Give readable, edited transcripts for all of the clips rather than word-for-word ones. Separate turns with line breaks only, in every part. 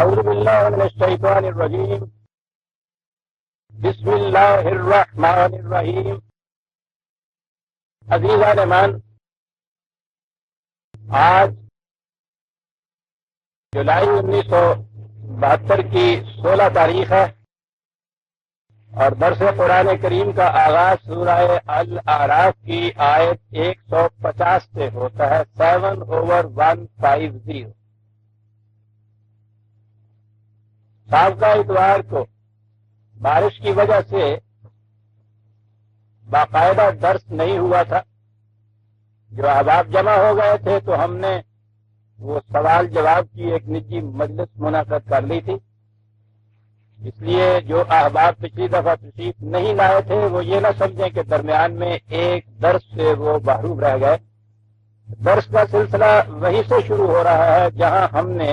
اعوذ باللہ من الشیطان الرجیم بسم اللہ الرحمن الرحیم. عزیزان ایمان، آج جولائی 1972 کی 16 تاریخ ہے اور درس قرآن کریم کا آغاز سورہ الاعراف کی آیت 150 سے ہوتا ہے. 7/150. سابقہ اتوار کو بارش کی وجہ سے باقاعدہ درس نہیں ہوا تھا. جو احباب جمع ہو گئے تھے تو ہم نے وہ سوال جواب کی ایک نجی مجلس منعقد کر لی تھی. اس لیے جو احباب پچھلی دفعہ تشریف نہیں لائے تھے وہ یہ نہ سمجھیں کہ درمیان میں ایک درس سے وہ محروم رہ گئے. درس کا سلسلہ وہیں سے شروع ہو رہا ہے جہاں ہم نے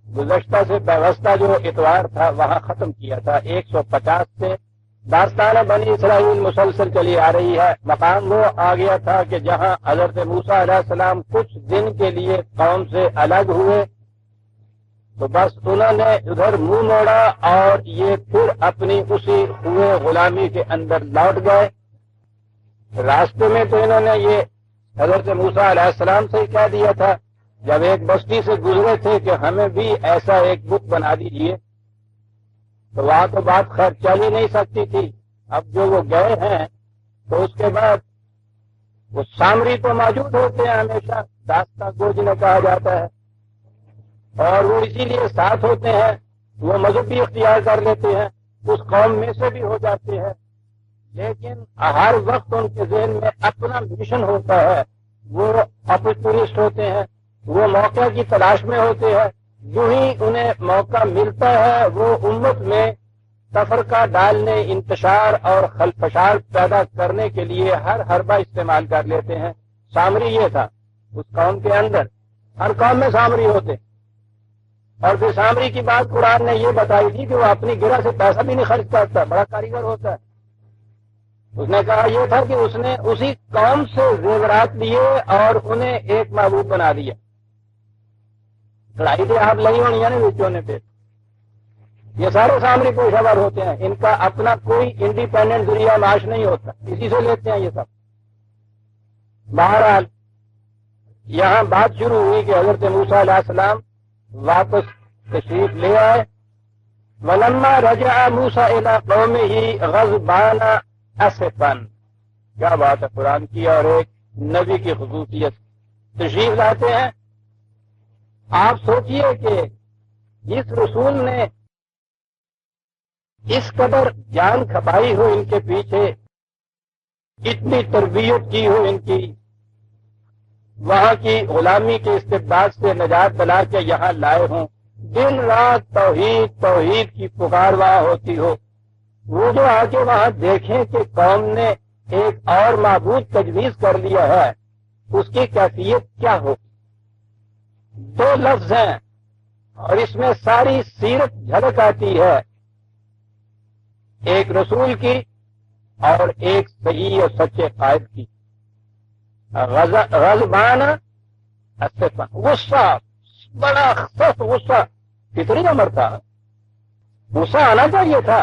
گزشتہ سے پیوستہ جو اتوار تھا وہاں ختم کیا تھا. 150 سے داستان بنی اسرائیل مسلسل چلی آ رہی ہے. مقام وہ آ گیا تھا کہ جہاں حضرت موسیٰ علیہ السلام کچھ دن کے لیے قوم سے الگ ہوئے تو بس انہوں نے ادھر منہ موڑا اور یہ پھر اپنی اسی ہوئے غلامی کے اندر لوٹ گئے. راستے میں تو انہوں نے یہ حضرت موسیٰ علیہ السلام سے ہی کہہ دیا تھا جب ایک بستی سے گزرے تھے کہ ہمیں بھی ایسا ایک بت بنا دیجئے، تو وہاں تو بات خیر چل ہی نہیں سکتی تھی. اب جو وہ گئے ہیں تو اس کے بعد وہ سامری تو موجود ہوتے ہیں، ہمیشہ داستہ گو جنہیں کہا جاتا ہے، اور وہ اسی لیے ساتھ ہوتے ہیں. وہ مذہب بھی اختیار کر لیتے ہیں، اس قوم میں سے بھی ہو جاتے ہیں، لیکن ہر وقت ان کے ذہن میں اپنا مشن ہوتا ہے. وہ اپرچونسٹ ہوتے ہیں، وہ موقع کی تلاش میں ہوتے ہیں. جو ہی انہیں موقع ملتا ہے وہ امت میں تفرقہ ڈالنے، انتشار اور خلفشار پیدا کرنے کے لیے ہر حربہ استعمال کر لیتے ہیں. سامری یہ تھا اس قوم کے اندر، ہر قوم میں سامری ہوتے. اور پھر سامری کی بات قرآن نے یہ بتائی تھی کہ وہ اپنی گرہ سے پیسہ بھی نہیں خرچ کرتا، بڑا کاریگر ہوتا ہے. اس نے کہا یہ تھا کہ اس نے اسی قوم سے زیورات لیے اور انہیں ایک معبود بنا دیا. لڑائی تو آپ لگی ہونی ہے نا بچوں نے پہ. یہ سارے سامری کوئی خبر ہوتے ہیں، ان کا اپنا کوئی انڈیپینڈنٹ ذریعہ معاش نہیں ہوتا، اسی سے لیتے ہیں یہ سب. بہرحال یہاں بات شروع ہوئی کہ حضرت موسیٰ علیہ السلام واپس تشریف لے آئے. وَلَمَّا رَجَعَ مُوسَىٰ إِلَىٰ قَوْمِهِ غَضْبَانَ أَسِفًا. کیا بات ہے قرآن کی اور ایک نبی کی خصوصیت. تشریف لاتے ہیں، آپ سوچئے کہ جس رسول نے اس قدر جان کھپائی ہو ان کے پیچھے، اتنی تربیت کی ہو ان کی، وہاں کی غلامی کے استبداد سے نجات دلا کے یہاں لائے ہوں، دن رات توحید توحید کی پکار وہاں ہوتی ہو، وہ جو آ کے وہاں دیکھیں کہ قوم نے ایک اور معبود تجویز کر لیا ہے، اس کی کیفیت کیا ہو. 2 لفظ ہیں اور اس میں ساری سیرت جھلک آتی ہے، ایک رسول کی اور ایک صحیح اور سچے قائد کی. غضبان اسفا، غصہ، بڑا سخت غصہ. کتنی عمر تھا، غصہ آنا چاہیے تھا،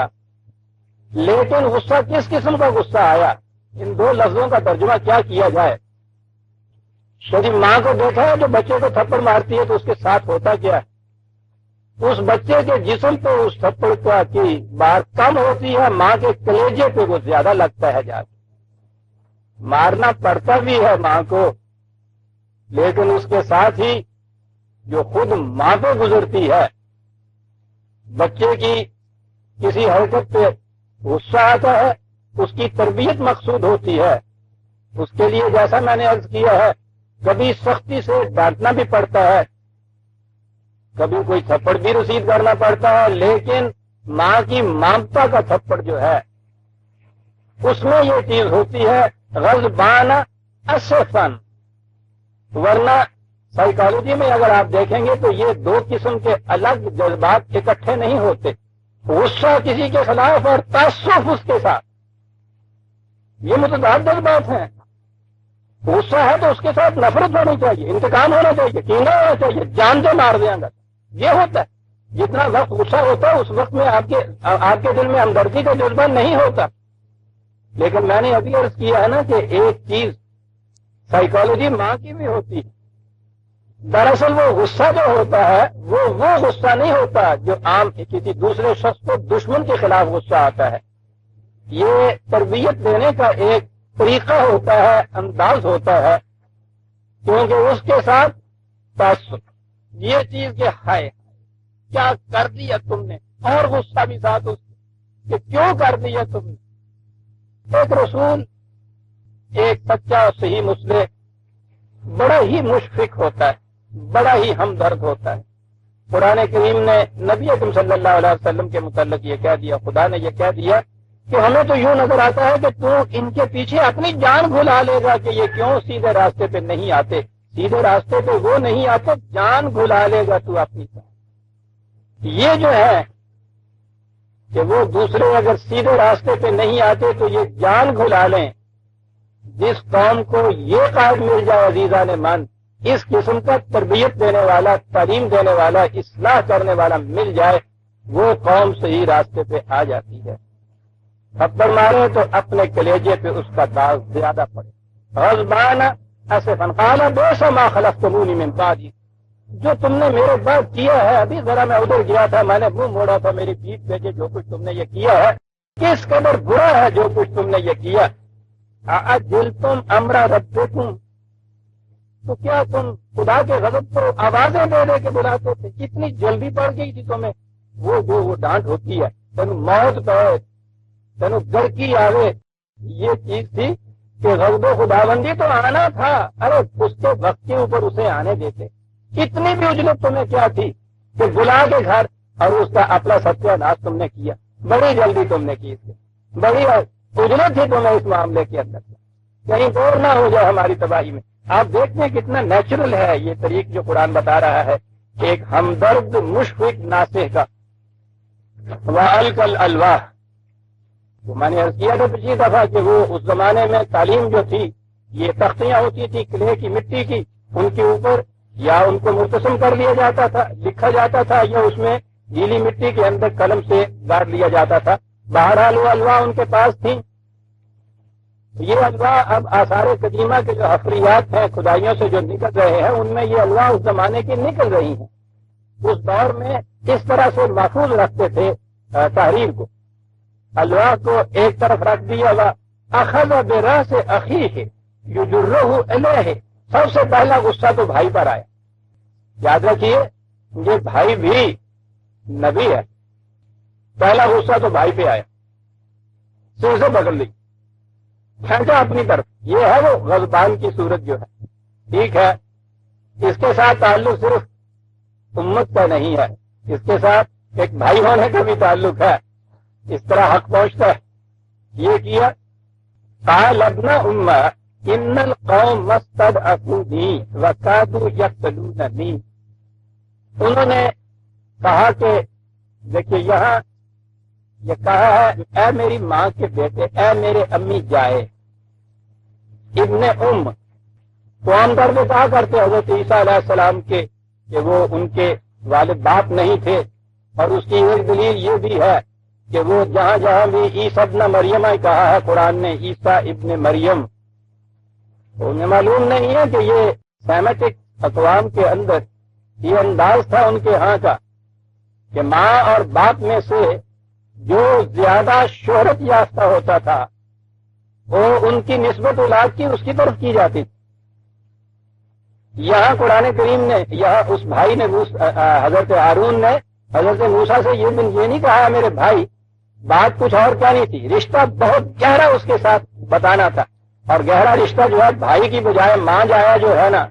لیکن غصہ کس قسم کا غصہ آیا. ان 2 لفظوں کا ترجمہ کیا کیا جائے. شدید ماں کو دیکھا ہے جو بچے کو تھپڑ مارتی ہے تو اس کے ساتھ ہوتا کیا ہے. اس بچے کے جسم پہ اس تھپڑ کی بار کم ہوتی ہے، ماں کے کلیجے پہ وہ زیادہ لگتا ہے. جا کے مارنا پڑتا بھی ہے ماں کو، لیکن اس کے ساتھ ہی جو خود ماں پہ گزرتی ہے، بچے کی کسی حرکت پہ غصہ آتا ہے، اس کی تربیت مقصود ہوتی ہے. اس کے لیے جیسا میں نے عرض کیا ہے کبھی سختی سے ڈانٹنا بھی پڑتا ہے، کبھی کوئی تھپڑ بھی رسید کرنا پڑتا ہے، لیکن ماں کی ممتا کا تھپڑ جو ہے اس میں یہ چیز ہوتی ہے غضبان اسفن. ورنہ سائیکالوجی میں اگر آپ دیکھیں گے تو یہ 2 قسم کے الگ جذبات اکٹھے نہیں ہوتے. غصہ کسی کے خلاف اور تعصب اس کے ساتھ، یہ متضاد جذبات ہیں. غصہ ہے تو اس کے ساتھ نفرت ہونی چاہیے، انتقام ہونا چاہیے، کینہ ہونا چاہیے، جان سے مار دیں گا. یہ ہوتا ہے. جتنا وقت غصہ ہوتا ہے اس وقت میں آپ کے دل میں ہمدردی کا جذبہ نہیں ہوتا. لیکن میں نے ابھی عرض کیا ہے نا کہ ایک چیز سائیکالوجی ماں کی بھی ہوتی ہے. دراصل وہ غصہ جو ہوتا ہے وہ غصہ نہیں ہوتا جو عام کسی دوسرے شخص کو دشمن کے خلاف غصہ آتا ہے. یہ تربیت دینے کا ایک طریقہ ہوتا ہے، انداز ہوتا ہے، کیونکہ اس کے ساتھ تعصب یہ چیز کہ ہائے کیا کر دیا تم نے، اور غصہ بھی ساتھ اس کہ کیوں کر دیا تم نے. ایک رسول، ایک سچا اور صحیح مسلم بڑا ہی مشفق ہوتا ہے، بڑا ہی ہمدرد ہوتا ہے. قرآن کریم نے نبی اکرم صلی اللہ علیہ وسلم کے متعلق یہ کہہ دیا، خدا نے یہ کہہ دیا کہ ہمیں تو یوں نظر آتا ہے کہ تو ان کے پیچھے اپنی جان بھلا لے گا کہ یہ کیوں سیدھے راستے پہ نہیں آتے. سیدھے راستے پہ وہ نہیں آتے، جان بھلا لے گا تو اپنی جان. یہ جو ہے کہ وہ دوسرے اگر سیدھے راستے پہ نہیں آتے تو یہ جان بھلا لیں. جس قوم کو یہ قائد مل جائے عزیزان من، اس قسم کا تربیت دینے والا، تعلیم دینے والا، اصلاح کرنے والا مل جائے، وہ قوم صحیح راستے پہ آ جاتی ہے. تھپڑ مارے تو اپنے کلیجے پہ اس کا داغ زیادہ پڑے. غضبان اسفا قال بئس ما خلفتمونی من بعدی، جو تم نے میرے بعد کیا ہے. ابھی ذرا میں ادھر گیا تھا، میں نے منہ موڑا تھا میری پیٹھ پہ کہ جو کچھ تم نے یہ کیا ہے کس قدر برا ہے جو کچھ تم نے یہ کیا. اعجلتم امر ربکم، تو کیا تم خدا کے غضب کو آوازیں دے دے کے بلاتے تھے؟ کتنی جلدی پڑ گئی تھی تمہیں. وہ ڈانٹ ہوتی ہے، تینوں موت پہ تینوں گرکی آوے، یہ چیز تھی کہ غضب و خداوندی تو آنا تھا. ارے اس کے وقت کے اوپر اسے آنے دیتے. اتنی بھی اجلت تمہیں کیا تھی کہ بلا کے گھر اور اس کا اپنا ستیہ ناش تم نے کیا. بڑی جلدی تم نے کی، اس کی بڑی اجلت تھی تمہیں اس معاملے کے اندر، کہیں دور نہ ہو جائے ہماری تباہی میں. آپ دیکھتے ہیں کتنا نیچرل ہے یہ طریق جو قرآن بتا رہا ہے، ایک ہمدرد مشفق ناصح کا. وَأَلْقَ الْأَلْوَاحَ، تو میں نے عرض کیا تھا پچھلی دفعہ کہ وہ اس زمانے میں تعلیم جو تھی، یہ تختیاں ہوتی تھی کلے کی، مٹی کی، ان کے اوپر یا ان کو مرتسم کر لیا جاتا تھا، لکھا جاتا تھا، یا اس میں گیلی مٹی کے اندر قلم سے گاڑ لیا جاتا تھا. بہرحال وہ الواح ان کے پاس تھی. یہ الواح اب آثار قدیمہ کے جو حفریات ہیں، کھدائیوں سے جو نکل رہے ہیں، ان میں یہ الواح اس زمانے کی نکل رہی ہیں. اس دور میں اس طرح سے محفوظ رکھتے تھے تحریر کو. الواح کو ایک طرف رکھ دیا ہوا، اخذ براس اخیہ یجرہ الیہ، سب سے پہلا غصہ تو بھائی پر آیا. یاد رکھیے یہ بھائی بھی نبی ہے. پہلا غصہ تو بھائی پہ آیا، سر سے پکڑ لی، کھینچا اپنی طرف. یہ ہے وہ غضبان کی صورت جو ہے. ٹھیک ہے، اس کے ساتھ تعلق صرف امت کا نہیں ہے، اس کے ساتھ ایک بھائی ہونے کا بھی تعلق ہے. اس طرح حق پہنچتا ہے. یہ کیا، قال ابن ام ان القوم استضعفونی وکادوا یقتلوننی. انہوں نے کہا کہ دیکھیے یہاں یہ کہا ہے، اے میری ماں کے بیٹے، اے میرے امی جائے. ابن ام تو عام طور پہ کہا کرتے حضرت عیسیٰ علیہ السلام کے کہ وہ ان کے والد باپ نہیں تھے. اور اس کی ایک دلیل یہ بھی ہے کہ وہ جہاں جہاں بھی عیسیٰ ابن مریم کہا ہے قرآن نے، عیسیٰ ابن مریم، تو انہیں معلوم نہیں ہے کہ یہ سیمیٹک اقوام کے اندر یہ انداز تھا ان کے ہاں کا کہ ماں اور باپ میں سے جو زیادہ شہرت یافتہ ہوتا تھا وہ ان کی نسبت اولاد کی اس کی طرف کی جاتی تھی. یہاں قرآن کریم نے، یہاں اس بھائی نے، حضرت ہارون نے حضرت موسیٰ سے یہ نہیں کہا میرے بھائی، بات کچھ اور کیا نہیں تھی، رشتہ بہت گہرا اس کے ساتھ بتانا تھا. اور گہرا رشتہ جو ہے بھائی کی بجائے ماں جایا جو ہے نا،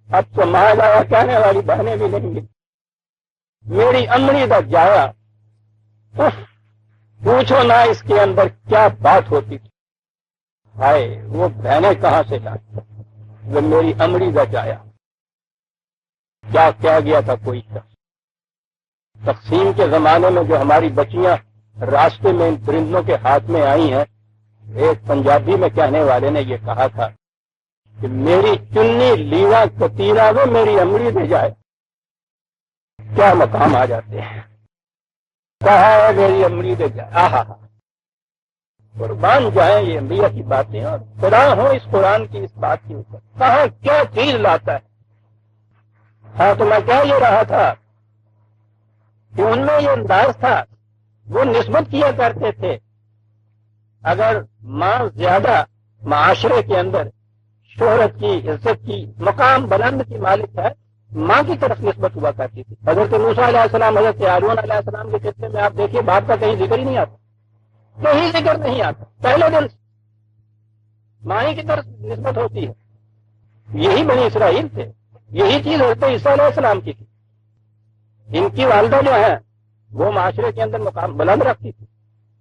اب تو ماں جایا کہنے والی بہنیں بھی نہیں ملتی. میری امڑی تک جایا، پوچھو نہ اس کے اندر کیا بات ہوتی تھی. ہائے وہ بہنیں کہاں سے لائی، وہ میری امڑی تک آیا. کیا کہہ گیا تھا کوئی شخص. تقسیم کے زمانے میں جو ہماری بچیاں راستے میں ان پرندوں کے ہاتھ میں آئی ہیں، ایک پنجابی میں کہنے والے نے یہ کہا تھا کہ میری چنی لیوا کتیرا وہ میری امڑی دے جائے. کیا مقام آ جاتے ہیں. کہا ہے میری امید آہا قربان جائیں یہ انبیاء کی باتیں اور خدا ہو اس قرآن کی اس بات کے اوپر. کہاں کیا چیز لاتا ہے. ہاں تو میں کہہ یہ رہا تھا کہ ان میں یہ انداز تھا وہ نسبت کیا کرتے تھے. اگر ماں زیادہ معاشرے کے اندر شہرت کی عزت کی مقام بلند کی مالک ہے ماں کی طرف نسبت ہوا کرتی تھی. حضرت موسیٰ علیہ السلام حضرت ہارون علیہ السلام کے قصے میں آپ دیکھیے باپ کا کہیں ذکر ہی نہیں آتا. کہیں ذکر نہیں آتا. پہلے دن ماں کی طرف نسبت ہوتی ہے. یہی بنی اسرائیل تھے. یہی چیز حضرت عیسیٰ علیہ السلام کی تھی. ان کی والدہ جو ہے وہ معاشرے کے اندر مقام بلند رکھتی تھی.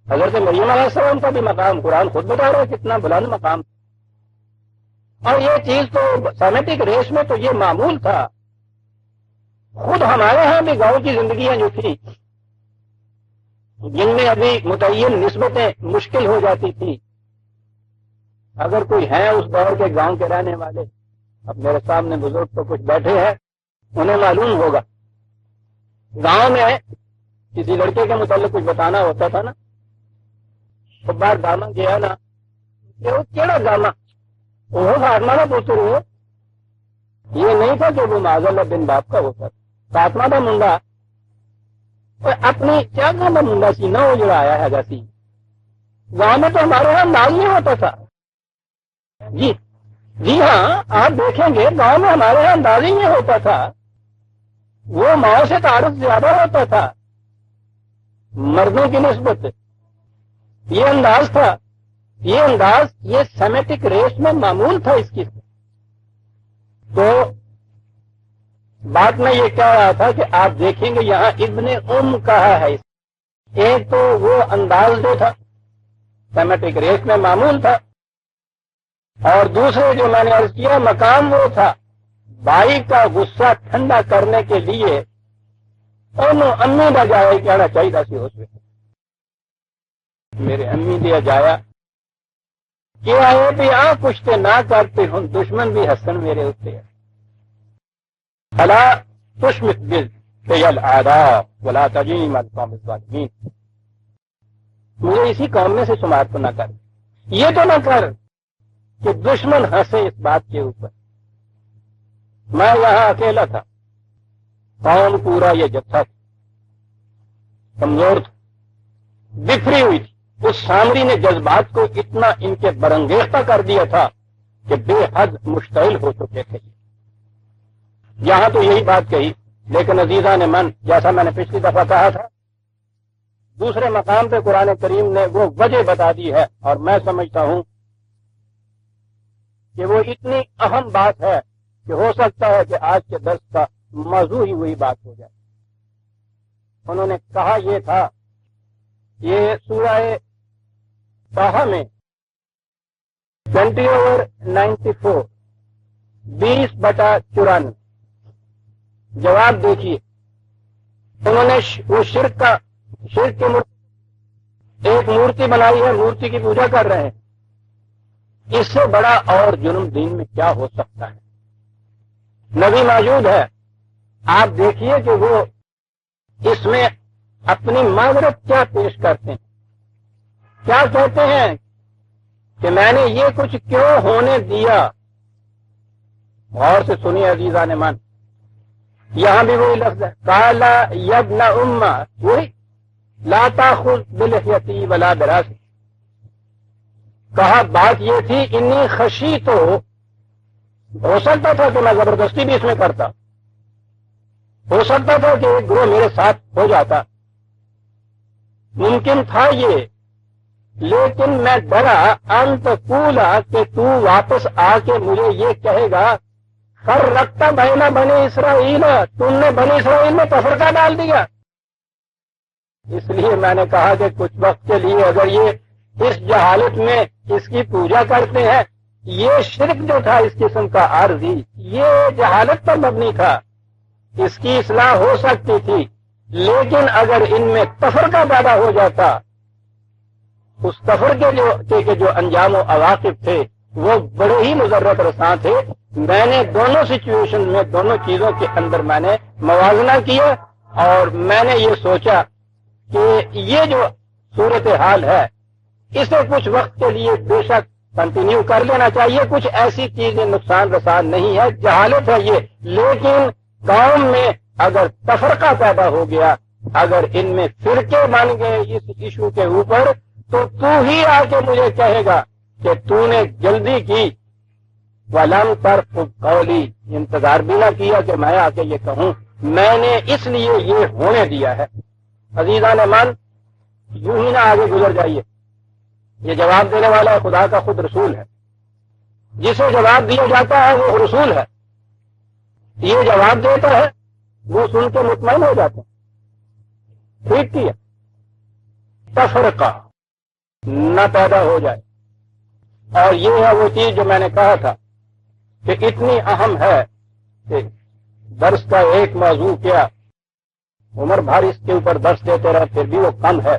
حضرت مریم علیہ السلام کا بھی مقام قرآن خود بتا رہا ہے کتنا بلند مقام. اور یہ چیز تو سیمیٹک ریس میں تو یہ معمول تھا. خود ہمارے ہاں بھی گاؤں کی زندگیاں جو تھی جن میں ابھی متعین نسبتیں مشکل ہو جاتی تھی. اگر کوئی ہیں اس دور کے گاؤں کے رہنے والے, اب میرے سامنے بزرگ تو کچھ بیٹھے ہیں, انہیں معلوم ہوگا. گاؤں میں کسی لڑکے کے متعلق کچھ بتانا ہوتا تھا نا, تو بار گاما گیا نا کیڑا گاما وہ فاطمہ کا پوتر ہو. یہ نہیں تھا کہ وہ معاذ اللہ بن باپ کا ہوتا تھا. فاطمہ کا منڈا اپنی کیا گاما منڈا سی نہ اجڑا آیا ہے جیسی. گاؤں میں تو ہمارے یہاں ناز نہیں ہوتا تھا. جی ہاں آپ دیکھیں گے گاؤں میں ہمارے یہاں انداز ہی یہ ہوتا تھا. وہ ماؤں سے تعارف زیادہ ہوتا تھا مردوں کی نسبت. یہ انداز تھا. یہ انداز یہ سیمیٹک ریس میں معمول تھا اس کی. تو بات میں یہ کہہ رہا تھا کہ آپ دیکھیں گے یہاں ابن کہا ہے. ایک تو وہ انداز جو تھا سیمیٹک ریس میں معمول تھا, اور دوسرے جو میں نے عرض کیا مقام وہ تھا بھائی کا غصہ ٹھنڈا کرنے کے لیے انہوں امی نہ جائے کہنا چاہیے سی ہو سکے. میرے امی دیا جایا کہ آئے بھی کچھ تے نہ کرتے ہوں دشمن بھی حسن میرے اتنے فلا تشمت بالعداء ولا تجیم القوم الظالمین. مجھے اسی قوم میں سے شمار تو نہ کر. یہ تو نہ کر کہ دشمن ہنسے اس بات کے اوپر. میں یہاں اکیلا تھا, قوم پورا یہ جتھا کمزور تھا, بکھری ہوئی تھی. اس سامری نے جذبات کو اتنا ان کے برانگیختہ کر دیا تھا کہ بے حد مشتعل ہو چکے تھے. یہاں تو یہی بات کہی, لیکن عزیزان من جیسا میں نے پچھلی دفعہ کہا تھا دوسرے مقام پہ قرآن کریم نے وہ وجہ بتا دی ہے, اور میں سمجھتا ہوں کہ وہ اتنی اہم بات ہے کہ ہو سکتا ہے کہ آج کے درس کا موضوع ہی وہی بات ہو جائے. انہوں نے کہا یہ تھا, یہ سورہ طٰہٰ میں 20/94 20/94 جواب دیکھیے. انہوں نے وہ شرک کی ایک مورتی بنائی ہے, مورتی کی پوجا کر رہے ہیں. اس سے بڑا اور جرم دین میں کیا ہو سکتا ہے. نبی موجود ہے, آپ دیکھیے کہ وہ اس میں اپنی معذرت کیا پیش کرتے ہیں. کیا کہتے ہیں کہ میں نے یہ کچھ کیوں ہونے دیا. غور سے سنیے عزیزان من, یہاں بھی وہی لفظ ہے قال یا ابن ام, وہی لا تاخذ بلحیتی ولا براسی. کہا بات یہ تھی انی خشی تو ہو سکتا تھا کہ میں زبردستی بھی اس میں کرتا, ہو سکتا تھا کہ ایک گروہ میرے ساتھ ہو جاتا, ممکن تھا یہ, لیکن میں ڈرا انت کولا کہ تو واپس آ کے مجھے یہ کہے گا فرقت بین بنی اسرائیل, تم نے بنی اسرائیل میں تفرقہ ڈال دیا. اس لیے میں نے کہا کہ کچھ وقت کے لیے اگر یہ اس جہالت میں اس کی پوجا کرتے ہیں, یہ شرک جو تھا اس قسم کا عارضی یہ جہالت پر مبنی تھا, اس کی اصلاح ہو سکتی تھی. لیکن اگر ان میں تفرقہ پیدا ہو جاتا, اس تفرقے کے جو انجام و عواقب تھے وہ بڑے ہی مضرت رساں تھے. میں نے دونوں سچویشن میں دونوں چیزوں کے اندر میں نے موازنہ کیا, اور میں نے یہ سوچا کہ یہ جو صورتحال ہے اسے کچھ وقت کے لیے بے شک کنٹینیو کر لینا چاہیے، کچھ ایسی چیزیں نقصان رسان نہیں ہے، جہالت ہے یہ، لیکن قوم میں اگر تفرقہ پیدا ہو گیا، اگر ان میں فرقے بن گئے اس ایشو کے اوپر، تو ہی آ کے مجھے کہے گا کہ تو نے جلدی کی، وَلَمْ تَرْقُبْ قَوْلِي، انتظار بھی نہ کیا کہ میں آ کے یہ کہوں، میں نے اس لیے یہ ہونے دیا ہے۔ عزیزان من، یوں ہی نہ آگے گزر جائیے، یہ جواب دینے والا خدا کا خود رسول ہے، جسے جواب دیا جاتا ہے وہ رسول ہے، یہ جواب دیتا ہے وہ سن کے مطمئن ہو جاتے ہیں۔ ٹھیک کیا، تفرقہ نہ پیدا ہو جائے، اور یہ ہے وہ چیز جو میں نے کہا تھا کہ اتنی اہم ہے کہ درس کا ایک موضوع کیا، عمر بھر اس کے اوپر درس دیتے رہے پھر بھی وہ کم ہے۔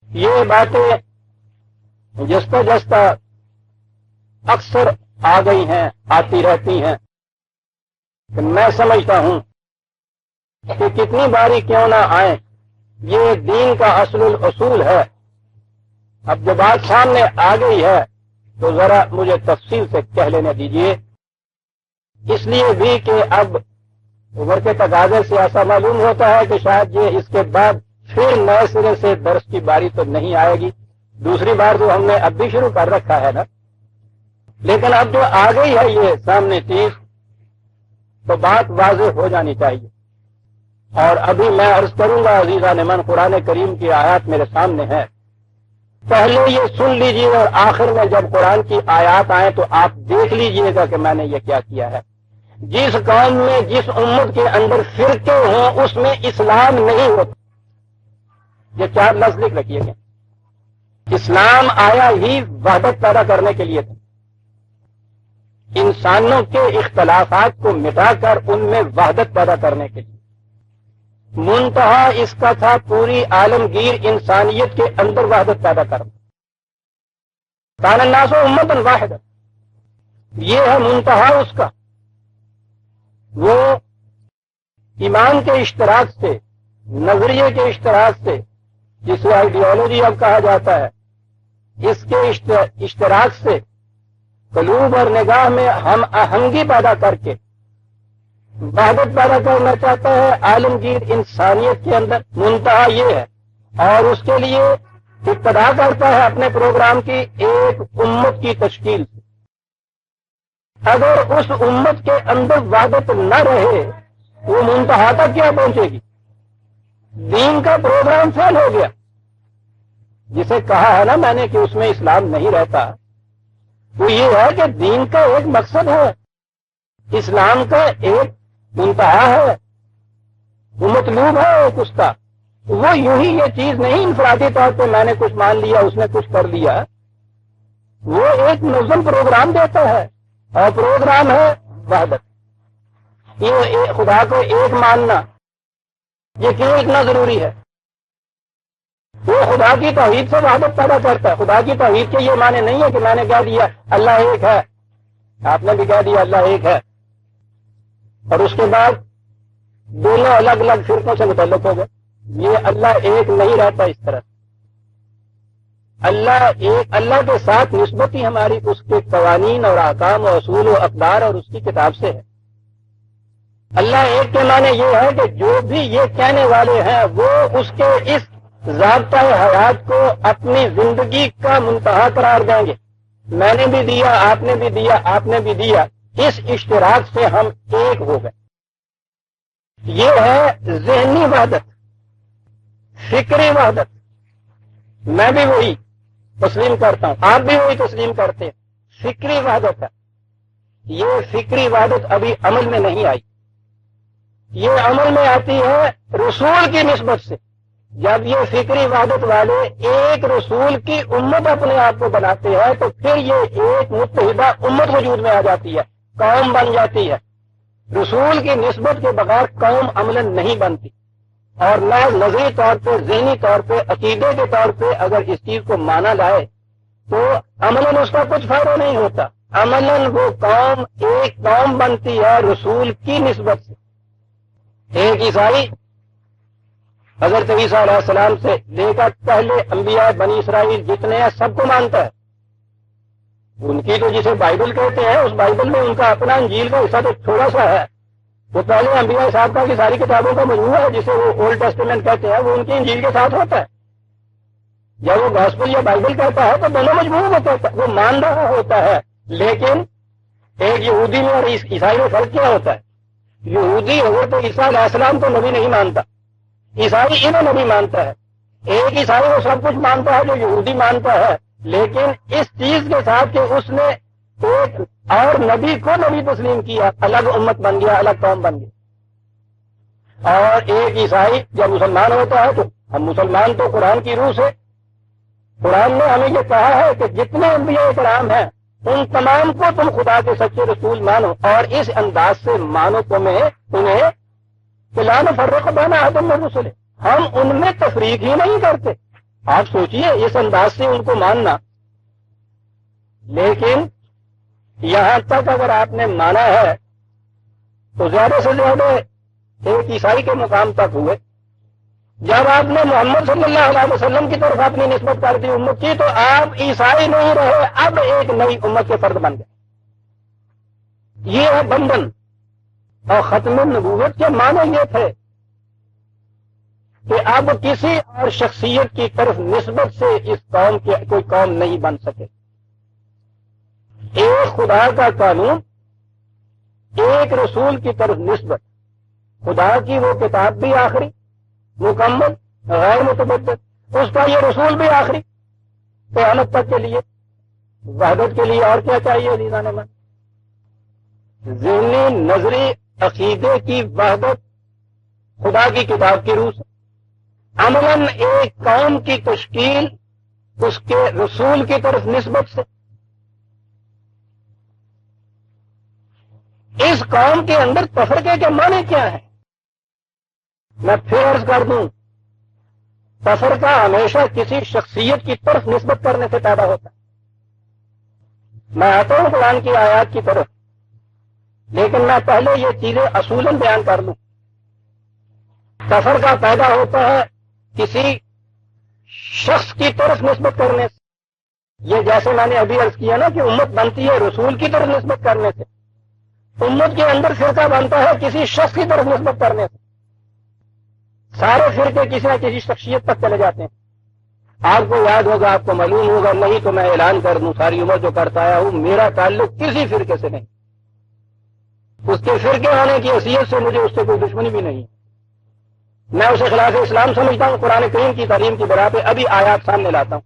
یہ باتیں جستا جستا اکثر آ گئی ہیں، آتی رہتی ہیں، کہ میں سمجھتا ہوں کہ کتنی باری کیوں نہ آئیں، یہ دین کا اصل الاصول ہے۔ اب جو بات سامنے آ گئی ہے تو ذرا مجھے تفصیل سے کہہ لینے دیجئے، اس لیے بھی کہ اب عمر کے تقاضے سے ایسا معلوم ہوتا ہے کہ شاید یہ اس کے بعد پھر نئے سرے سے درس کی باری تو نہیں آئے گی، دوسری بار تو ہم نے اب بھی شروع کر رکھا ہے نا، لیکن اب جو آ گئی ہے یہ سامنے چیز تو بات واضح ہو جانی چاہیے۔ اور ابھی میں عرض کروں گا عزیزان من، قرآن کریم کی آیات میرے سامنے ہے، پہلے یہ سن لیجیے اور آخر میں جب قرآن کی آیات آئیں تو آپ دیکھ لیجیے گا کہ میں نے یہ کیا کیا ہے۔ جس قوم میں جس امت کے اندر فرقے ہوں اس میں اسلام نہیں ہوتا، یہ چار لفظ لکھ رکھیے گا، اسلام آیا ہی وحدت پیدا کرنے کے لیے تھا، انسانوں کے اختلافات کو مٹا کر ان میں وحدت پیدا کرنے کے لیے، منتہا اس کا تھا پوری عالمگیر انسانیت کے اندر وحدت پیدا کرنا، کان الناس امۃ واحدۃ، یہ ہے منتہا اس کا۔ وہ ایمان کے اشتراک سے، نظریے کے اشتراک سے، جسے آئیڈیالوجی اب کہا جاتا ہے، اس کے اشتراک سے قلوب اور نگاہ میں ہم آہنگی پیدا کر کے وحدت پیدا کرنا چاہتا ہے عالمگیر انسانیت کے اندر، منتہا یہ ہے، اور اس کے لیے ابتدا کرتا ہے اپنے پروگرام کی ایک امت کی تشکیل سے۔ اگر اس امت کے اندر وحدت نہ رہے وہ منتہا تک کیا پہنچے گی؟ دین کا پروگرام فیل ہو گیا، جسے کہا ہے نا میں نے کہ اس میں اسلام نہیں رہتا، وہ یہ ہے کہ دین کا ایک مقصد ہے، اسلام کا ایک منتہا ہے، وہ مطلوب ہے ایک اس کا، وہ یوں ہی یہ چیز نہیں انفرادی طور پہ میں نے کچھ مان لیا اس نے کچھ کر لیا، وہ ایک منظم پروگرام دیتا ہے، اور پروگرام ہے وحدت۔ یہ خدا کو ایک ماننا یہ کیوں اتنا ضروری ہے؟ وہ خدا کی توحید سے وحدت پیدا کرتا ہے۔ خدا کی توحید کے یہ معنی نہیں ہے کہ میں نے کہہ دیا اللہ ایک ہے، آپ نے بھی کہہ دیا اللہ ایک ہے، اور اس کے بعد دونوں الگ الگ فرقوں سے متعلق ہو گئے۔ یہ اللہ ایک نہیں رہتا اس طرح۔ اللہ ایک، اللہ کے ساتھ نسبت ہی ہماری اس کے قوانین اور احکام و اصول و اقدار اور اس کی کتاب سے ہے۔ اللہ ایک کے معنی یہ ہے کہ جو بھی یہ کہنے والے ہیں وہ اس کے اس ضابطۂ حیات کو اپنی زندگی کا منتہا قرار دیں گے۔ میں نے بھی دیا، آپ نے بھی دیا، آپ نے بھی دیا، اس اشتراک سے ہم ایک ہو گئے۔ یہ ہے ذہنی وحدت، فکری وحدت۔ میں بھی وہی تسلیم کرتا ہوں، آپ بھی وہی تسلیم کرتے ہیں، فکری وحدت ہے۔ یہ فکری وحدت ابھی عمل میں نہیں آئی، یہ عمل میں آتی ہے رسول کی نسبت سے۔ جب یہ فکری وحدت والے ایک رسول کی امت اپنے آپ کو بناتے ہیں تو پھر یہ ایک متحدہ امت وجود میں آ جاتی ہے، قوم بن جاتی ہے۔ رسول کی نسبت کے بغیر قوم عملاً نہیں بنتی، اور نہ نظری طور پہ، ذہنی طور پہ، عقیدے کے طور پہ اگر اس چیز کو مانا جائے تو عملاً اس کا کچھ فائدہ نہیں ہوتا۔ عملاً وہ قوم ایک قوم بنتی ہے رسول کی نسبت سے۔ ایک عیسائی حضرت عیسیٰ علیہ السلام سے لے کر پہلے انبیاء بنی اسرائیل جتنے ہیں سب کو مانتا ہے. ان کی تو جسے بائبل کہتے ہیں اس بائبل میں ان کا اپنا انجیل کا حصہ تو تھوڑا سا ہے. وہ پہلے انبیاء صاحب کی ساری کتابوں کا مجموعہ ہے جسے وہ اولڈ ٹیسٹمنٹ کہتے ہیں, وہ ان کی انجیل کے ساتھ ہوتا ہے. جب وہ گاسپل یا بائبل کہتا ہے تو دونوں مجموعوں میں کہتا ہے, وہ مان رہا ہوتا ہے. لیکن ایک یہودی میں اور عیسائی میں فرق کیا ہوتا ہے؟ یہودی حضرت عیسیٰ علیہ السلام کو نبی نہیں مانتا, عیسائی انہیں نبی مانتا ہے. ایک عیسائی وہ سب کچھ مانتا ہے جو یہودی مانتا ہے, لیکن اس چیز کے ساتھ کہ اس نے ایک اور نبی کو نبی تسلیم کیا, الگ امت بن گیا, الگ قوم بن گیا. اور ایک عیسائی جب مسلمان ہوتا ہے تو ہم مسلمان تو قرآن کی روح سے, قرآن نے ہمیں یہ کہا ہے کہ جتنے انبیاء کرام ہیں ان تمام کو تم خدا کے سچے رسول مانو, اور اس انداز سے مانو تمہیں انہیں لا نفرق بین احد من رسلہ, ہم ان میں تفریق ہی نہیں کرتے. آپ سوچئے اس انداز سے ان کو ماننا. لیکن یہاں تک اگر آپ نے مانا ہے تو زیادہ سے زیادہ ایک عیسائی کے مقام تک ہوئے. جب آپ نے محمد صلی اللہ علیہ وسلم کی طرف اپنی نسبت کر دی امت کی, تو آپ عیسائی نہیں رہے, اب ایک نئی امت کے فرد بن گئے. یہ ہے بندھن. اور ختم نبوت کے معنی یہ تھے کہ اب کسی اور شخصیت کی طرف نسبت سے اس قوم کی کوئی قوم نہیں بن سکے. ایک خدا کا قانون, ایک رسول کی طرف نسبت, خدا کی وہ کتاب بھی آخری, مکمل, غیر متبدل, اس کا یہ رسول بھی آخری, قیامت تک کے لیے, وحدت کے لیے اور کیا چاہیے عزیزان من؟ ذہنی نظری عقیدے کی وحدت خدا کی کتاب کی روح سے, عملاً ایک قوم کی تشکیل اس کے رسول کی طرف نسبت سے. اس قوم کے اندر تفرقے کے معنی کیا ہے؟ میں پھر عرض کر دوں, تفرقہ ہمیشہ کسی شخصیت کی طرف نسبت کرنے سے پیدا ہوتا ہے. میں آتا ہوں قرآن کی آیات کی طرف, لیکن میں پہلے یہ چیزیں اصولاً بیان کر لوں. تفرقہ پیدا ہوتا ہے کسی شخص کی طرف نسبت کرنے سے. یہ جیسے میں نے ابھی عرض کیا نا کہ امت بنتی ہے رسول کی طرف نسبت کرنے سے, امت کے اندر فرقہ بنتا ہے کسی شخص کی طرف نسبت کرنے سے. سارے فرقے کسی نہ کسی شخصیت تک چلے جاتے ہیں. آپ کو یاد ہوگا, آپ کو معلوم ہوگا, نہیں تو میں اعلان کر دوں, ساری عمر جو کرتا آیا ہوں, میرا تعلق کسی فرقے سے نہیں. اس کے فرقے ہونے کی حیثیت سے مجھے اس سے کوئی دشمنی بھی نہیں. میں اسے خلاف اسلام سمجھتا ہوں. قرآن کریم کی تعلیم کی بنا پہ ابھی آیات سامنے لاتا ہوں,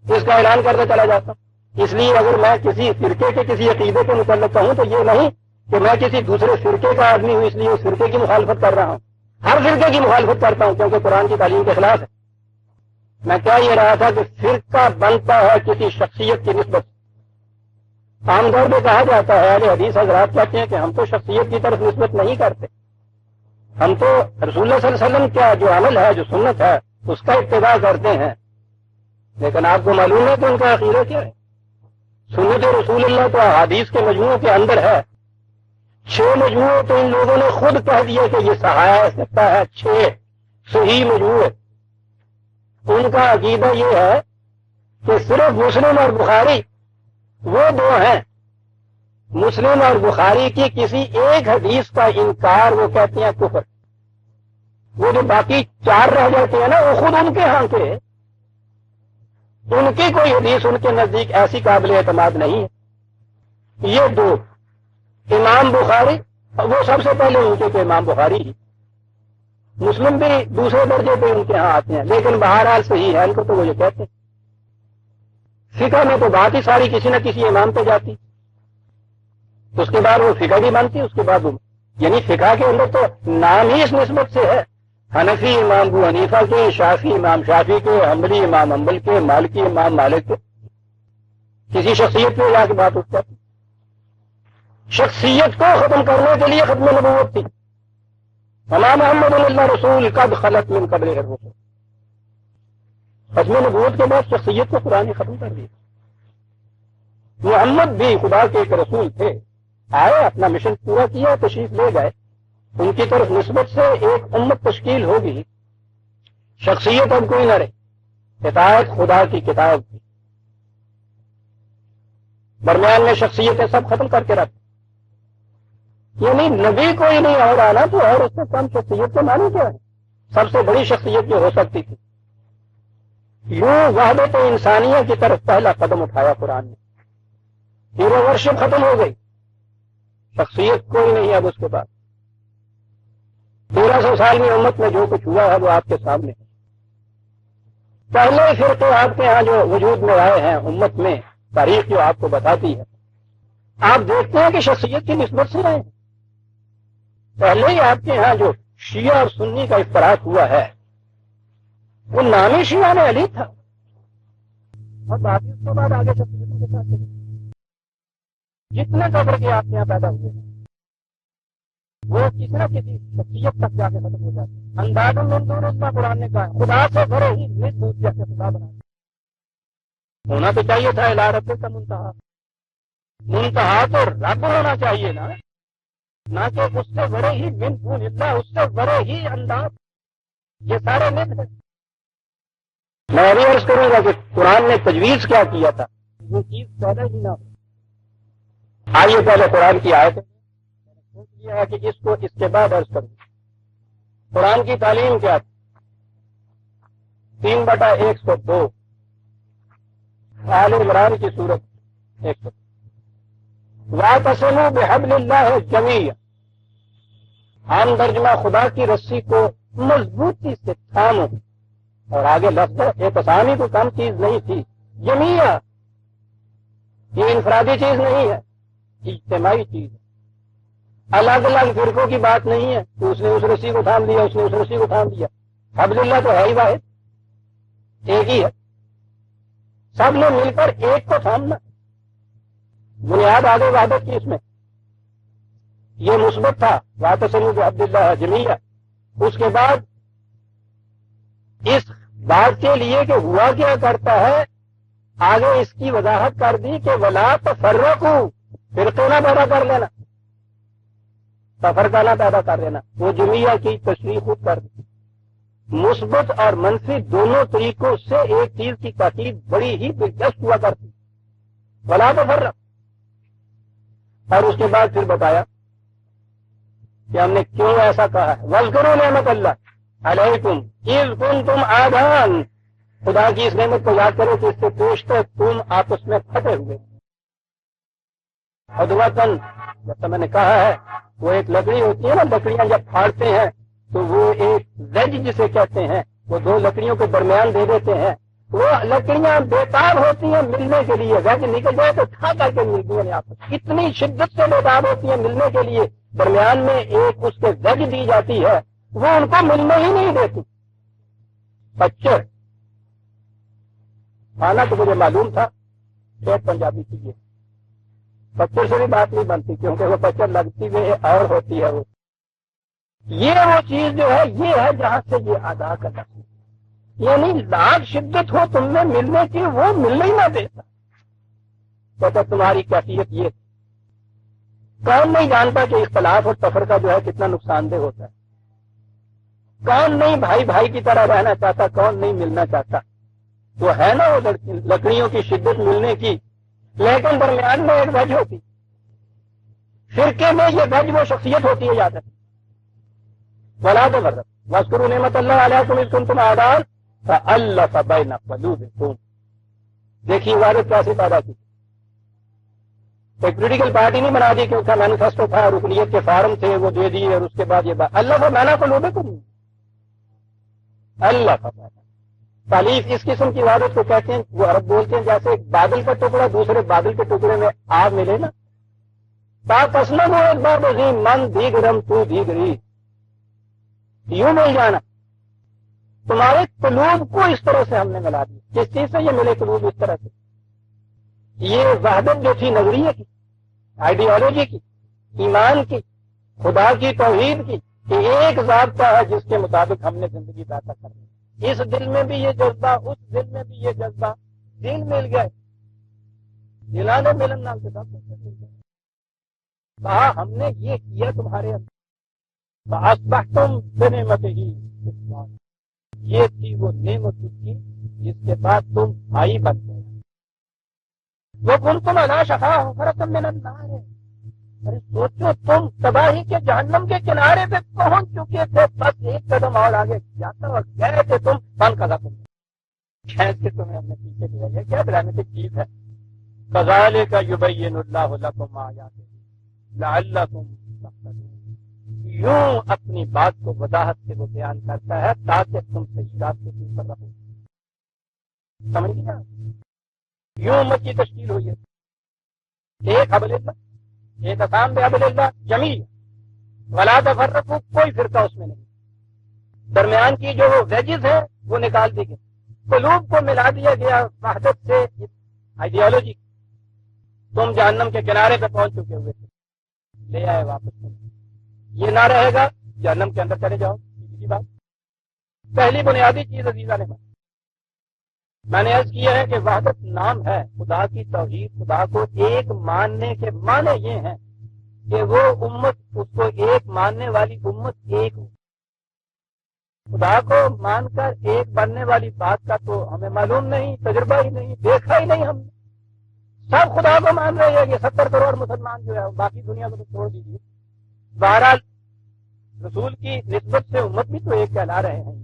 اس کا اعلان کرتے چلا جاتا ہوں. اس لیے اگر میں کسی فرقے کے کسی عقیدے کے متعلق ہوں تو یہ نہیں کہ میں کسی دوسرے فرقے کا آدمی ہوں اس لیے اس فرقے کی مخالفت کر رہا ہوں. ہر فرقے کی مخالفت کرتا ہوں کیونکہ قرآن کی تعلیم کے خلاف ہے. میں کیا یہ رہا تھا کہ فرقہ بنتا ہے کسی شخصیت کی نسبت. عام طور پہ کہا جاتا ہے, اہل حدیث حضرات کہتے ہیں کہ ہم تو شخصیت کی طرف نسبت نہیں کرتے, ہم تو رسول اللہ صلی اللہ علیہ وسلم کا جو عمل ہے, جو سنت ہے, اس کا اتباع کرتے ہیں. لیکن آپ کو معلوم ہے کہ ان کا عقیدہ کیا ہے؟ سنت رسول اللہ تو حدیث کے مجموعوں کے اندر ہے. 6 مجموعے تو ان لوگوں نے خود کہہ دیا کہ یہ صحیح سکتا ہے, 6 صحیح مجموعے. ان کا عقیدہ یہ ہے کہ صرف مسلم اور بخاری وہ 2 ہیں. مسلم اور بخاری کی کسی ایک حدیث کا انکار وہ کہتے ہیں کفر. وہ جو باقی 4 رہ جاتے ہیں نا, وہ خود ان کے ہاں کے, ان کی کوئی حدیث ان کے نزدیک ایسی قابل اعتماد نہیں ہے. یہ 2 امام بخاری, وہ سب سے پہلے ان کے امام بخاری, مسلم بھی دوسرے درجے پہ ان کے ہاں آتے ہیں, لیکن بہرحال صحیح ہے ان کو تو وہ یہ کہتے ہیں. فقہ میں تو بات ہی ساری کسی نہ کسی امام پہ جاتی, اس کے بعد وہ فقہ بھی مانتی, اس کے بعد وہ یعنی فقہ کے اندر تو نام ہی اس نسبت سے ہے. حنفی امام ابو حنیفہ کے, شافعی امام شافعی کے, حنبلی امام حنبل کے, مالکی امام مالک کے. کسی شخصیت پہ جا کے بات اٹھتا تھی. شخصیت کو ختم کرنے کے لیے ختم نبوت تھی. وما محمد اللہ رسول قد خلت من قبلہ الرسل. ختم نبوت کے بعد شخصیت کو قرآن نے ختم کر دیا. محمد بھی خدا کے ایک رسول تھے, آئے, اپنا مشن پورا کیا, تشریف لے گئے, ان کی طرف نسبت سے ایک امت تشکیل ہوگی، شخصیت اب کوئی نہ رہے، اطاعت خدا کی کتاب کی، درمیان میں شخصیتیں سب ختم کر کے رکھ، یعنی نبی کوئی نہیں اور آنا تو اور اس سے کم شخصیت کے معنی کیا ہے؟ سب سے بڑی شخصیت جو ہو سکتی تھی، یوں وحدت انسانیہ کی طرف پہلا قدم اٹھایا قرآن نے، ہیرو ورشپ ختم ہو گئی، شخصیت کوئی نہیں اب اس کے بعد، 1300 سال میں امت میں جو کچھ ہوا ہے وہ آپ کے سامنے ہے۔ پہلے فرقے آپ کے ہاں جو وجود میں آئے ہیں امت میں، تاریخ جو آپ کو بتاتی ہے، آپ دیکھتے ہیں کہ شخصیت کی نسبت سے رہے ہیں۔ پہلے ہی آپ کے ہاں جو شیعہ اور سنی کا افراق ہوا ہے وہ نامی شیعہ میں علی تھا، اور باقی اس کے بعد آگے شخصیتوں کے ساتھ چلے، جتنے قدر کے آپ کے یہاں پیدا ہوئے ہیں وہ کسی نہ کسی شخصیت تک جا کے ختم ہو جاتے ہیں۔ انداز من دون اللہ قرآن نے کہا خدا سے بھرے ہی نسبت جیسے خدا بنا ہونا تو چاہیے تھا، الی رب کا منتہا، منتہا تو رب ہونا چاہیے نا، نہ کہ اس سے بڑے ہی من دون اللہ، اس سے بڑے ہی انداز، یہ سارے نت ہیں۔ میں ابھی عرض کروں گا کہ قرآن نے تجویز کیا کیا تھا، وہ چیز پیدا ہی نہ ہو۔ آئیے پہلے قرآن کی آیت سوچ لیا ہے کہ اس کو اس کے بعد عرض کروں۔ قرآن کی تعلیم کیا تھی؟ 3/102 آل عمران کی سورت 100۔ وَاعْتَصِمُوا بِحَبْلِ اللَّهِ جَمِيعًا، عام ترجمہ خدا کی رسی کو مضبوطی سے تھامو، اور آگے لفظ اعتصامی کو کم چیز نہیں تھی، جمیعہ، یہ انفرادی چیز نہیں ہے، اجتماعی چیز ہے، الگ الگ فرقوں کی بات نہیں ہے کہ اس نے اس رسی کو تھام لیا، اس نے اس رسی کو تھام لیا۔ حبل اللہ تو ہے ہی واحد، ایک ہی ہے، سب نے مل کر ایک کو تھامنا، بنیاد آگے وحدت کی اس میں، یہ مثبت تھا واعتصموا بعبد اللہ جمیعا۔ اس کے بعد اس بات کے لیے کہ ہوا کیا کرتا ہے آگے اس کی وضاحت کر دی کہ ولا تفرقوا، فرقے نہ پیدا کر لینا، تفرقہ نہ پیدا کر لینا، وہ جمیعہ کی تشریح خود کر دی۔ مثبت اور منفی دونوں طریقوں سے ایک چیز کی تاکید بڑی ہی دلچسپ ہوا کرتی، ولا تفرق، اور اس کے بعد پھر بتایا کہ ہم نے کیوں ایسا کہا ہے۔ وَاذْكُرُوا نِعْمَتَ اللَّهِ عَلَيْكُمْ إِذْ كُنْتُمْ أَعْدَاءً، خدا کی اس نعمت کو یاد کرو کہ اس سے پوچھتے تم آپس میں پھٹے ہوئے، عدوةً، جیسا میں نے کہا ہے وہ ایک لکڑی ہوتی ہے نا، لکڑیاں جب پھاڑتے ہیں تو وہ ایک زج جسے کہتے ہیں، وہ دو لکڑیوں کے درمیان دے دیتے ہیں، وہ لکڑیاں بیتاب ہوتی ہیں ملنے کے لیے، زج نکل جائے تو کھا کر کے ملتی ہیں آپس، اتنی شدت سے بیتاب ہوتی ہیں ملنے کے لیے، درمیان میں ایک اس کے زج دی جاتی ہے، وہ ان کو ملنے ہی نہیں دیتی۔ پچر کھانا تو مجھے معلوم تھا، شاید پنجابی کی، پچر سے بھی بات نہیں بنتی کیونکہ وہ پچر لگتی ہوئی اور ہوتی ہے، یہ وہ چیز جو ہے یہ ہے جہاں سے یہ ادا کا لفظ، یعنی لاکھ شدت ہو تم میں ملنے کی، وہ ملنے ہی نہ دیتا، تو تمہاری کیفیت یہ، کون نہیں جانتا کہ اختلاف اور تفرقہ جو ہے کتنا نقصان دہ ہوتا ہے، کون نہیں بھائی بھائی کی طرح رہنا چاہتا، کون نہیں ملنا چاہتا، تو ہے نا وہ لکڑیوں کی شدت ملنے کی، لیکن درمیان میں ایک وج ہوتی، فرقے میں یہ وج وہ شخصیت ہوتی ہے، یاد ہے، ولا تفرقوا واذکروا نعمت اللہ علیکم اذ کنتم اعداء فألف بین قلوبکم، دیکھیے عبادت کیسے پیدا کی، ایک پولیٹیکل پارٹی نہیں بنا دی کہ اس کا مینیفیسٹو تھا، رکنیت کے فارم تھے وہ دے دیے، اور اس کے بعد یہ بات اللہ بین قلوبکم، اللہ تالیف اس قسم کی عبادت کو کہتے ہیں، وہ عرب بولتے ہیں جیسے ایک بادل کا ٹکڑا دوسرے بادل کے ٹکڑے میں آ ملے نا، تاسلم ایک بار بزی من دیگرم تو دیگری، یوں مل جانا، تمہارے قلوب کو اس طرح سے ہم نے ملا دیا، کس چیز سے یہ ملے قلوب اس طرح سے، یہ وحدت جو تھی نظریے کی، آئیڈیالوجی کی، ایمان کی، خدا کی، توحید کی، کہ ایک ضابطہ ہے جس کے مطابق ہم نے زندگی طے کرنی، اس دل میں بھی یہ جذبہ، اس دل میں بھی یہ جذبہ، دل مل گئے، دلانے ملن نام سے سب کچھ مل گئے، کہا ہم نے یہ کیا تمہارے اندر، فاصبحتم بنعمتہ اخوانا، یہ تھی وہ نعمت کی جس کے بعد تم بھائی بن گئے۔ وکنتم علی شفا حفرۃ من النار، ارے سوچو تم تباہی کے جہنم کے کنارے پہ پہنچ چکے تھے، بس ایک قدم اور آگے جاتا اور گئے تھے تم فن کا تم کھینچ کے تمہیں ہم نے پیچھے لیا۔ یہ کیا ڈرامٹک چیز ہے؟ کذالک یبین اللہ لکم آیاتہ لعلکم تہتدون، یوں اپنی بات کو وضاحت سے وہ بیان کرتا ہے تاکہ تم صحیح رات کے اوپر رہو۔ سمجھ گیا؟ یوں امت کی تشکیل ہوئی ہے، ایک حبل اللہ، ایک اقام بحبل اللہ جمیع، ولا تفرقوا، کوئی فرقہ اس میں نہیں، درمیان کی جو ویجز ہیں وہ نکال دی گئی، قلوب کو ملا دیا گیا وحدت سے آئیڈیالوجی۔ تم جہنم کے کنارے پہ پہنچ چکے ہوئے تھے، لے آئے واپس تم، یہ نہ رہے گا جہنم کے اندر چلے جاؤ۔ سیدھی بات، پہلی بنیادی چیز عزیزہ نے میں نے عرض کیا ہے کہ وحدت نام ہے خدا کی توحید، خدا کو ایک ماننے کے معنی یہ ہیں کہ وہ امت، اس کو ایک ماننے والی امت ایک ہو۔ خدا کو مان کر ایک بننے والی بات کا تو ہمیں معلوم نہیں، تجربہ ہی نہیں، دیکھا ہی نہیں ہم نے۔ سب خدا کو مان رہے ہیں، یہ 70 کروڑ مسلمان جو ہے، باقی دنیا کو تو چھوڑ دیجیے۔ بہرحال رسول کی نسبت سے امت بھی تو ایک کہلا رہے ہیں،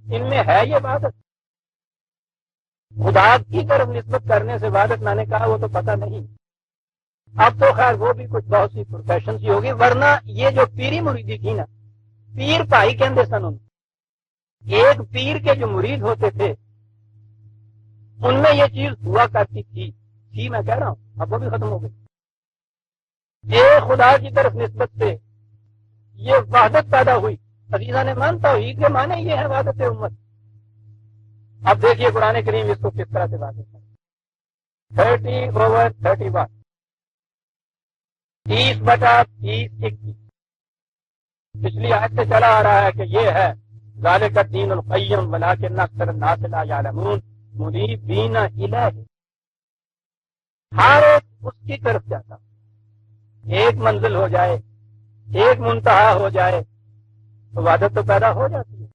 ان میں ہے یہ وحدت؟ خدا کی طرف نسبت کرنے سے وحدت میں نے کہا وہ تو پتہ نہیں۔ اب تو خیر وہ بھی کچھ بہت سی پروفیشن سی ہوگی، ورنہ یہ جو پیری مریدی تھی نا، پیر بھائی کہندے سن ان، ایک پیر کے جو مرید ہوتے تھے ان میں یہ چیز ہوا کرتی تھی میں کہہ رہا ہوں، اب وہ بھی ختم ہو گئی۔ ایک خدا کی طرف نسبت سے یہ وحدت پیدا ہوئی۔ عزیزہ نے مان توحید کے معنی یہ ہے وحدت امت۔ اب دیکھیے قرآن کریم اس کو کس طرح سے واضح کرے۔ 30/31، 30/30، پچھلی آیت سے چلا آ رہا ہے کہ یہ ہے ذالک الدین القیم ولکن اکثر الناس لا یعلمون منیبین الیہ، ہر ایک اس کی طرف جاتا، ایک منزل ہو جائے، ایک منتہا ہو جائے تو وحدت تو پیدا ہو جاتی ہے۔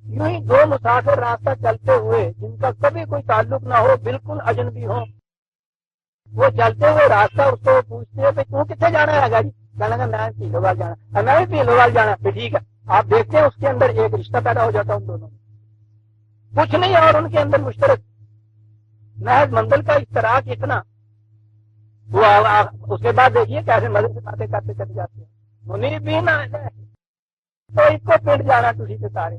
یوں ہی دو مسافر راستہ چلتے ہوئے جن کا کبھی کوئی تعلق نہ ہو، بالکل اجنبی ہو، وہ چلتے ہوئے راستہ اس کو پوچھتے ہیں کہ تو کتنے جانا ہے گاڑی؟ کہنے لگا میں پیلوال جانا، میں بھی پیلوال جانا، پھر ٹھیک ہے۔ آپ دیکھتے ہیں اس کے اندر ایک رشتہ پیدا ہو جاتا ان دونوں میں، کچھ نہیں اور ان کے اندر مشترک، محض منزل کا اشتراک اتنا۔ وہ اس کے بعد دیکھیے کیسے مزے سے باتیں کرتے چلے جاتے ہیں۔ منیبین الیہ، تو اس کو پنڈ جانا تھی سے سارے،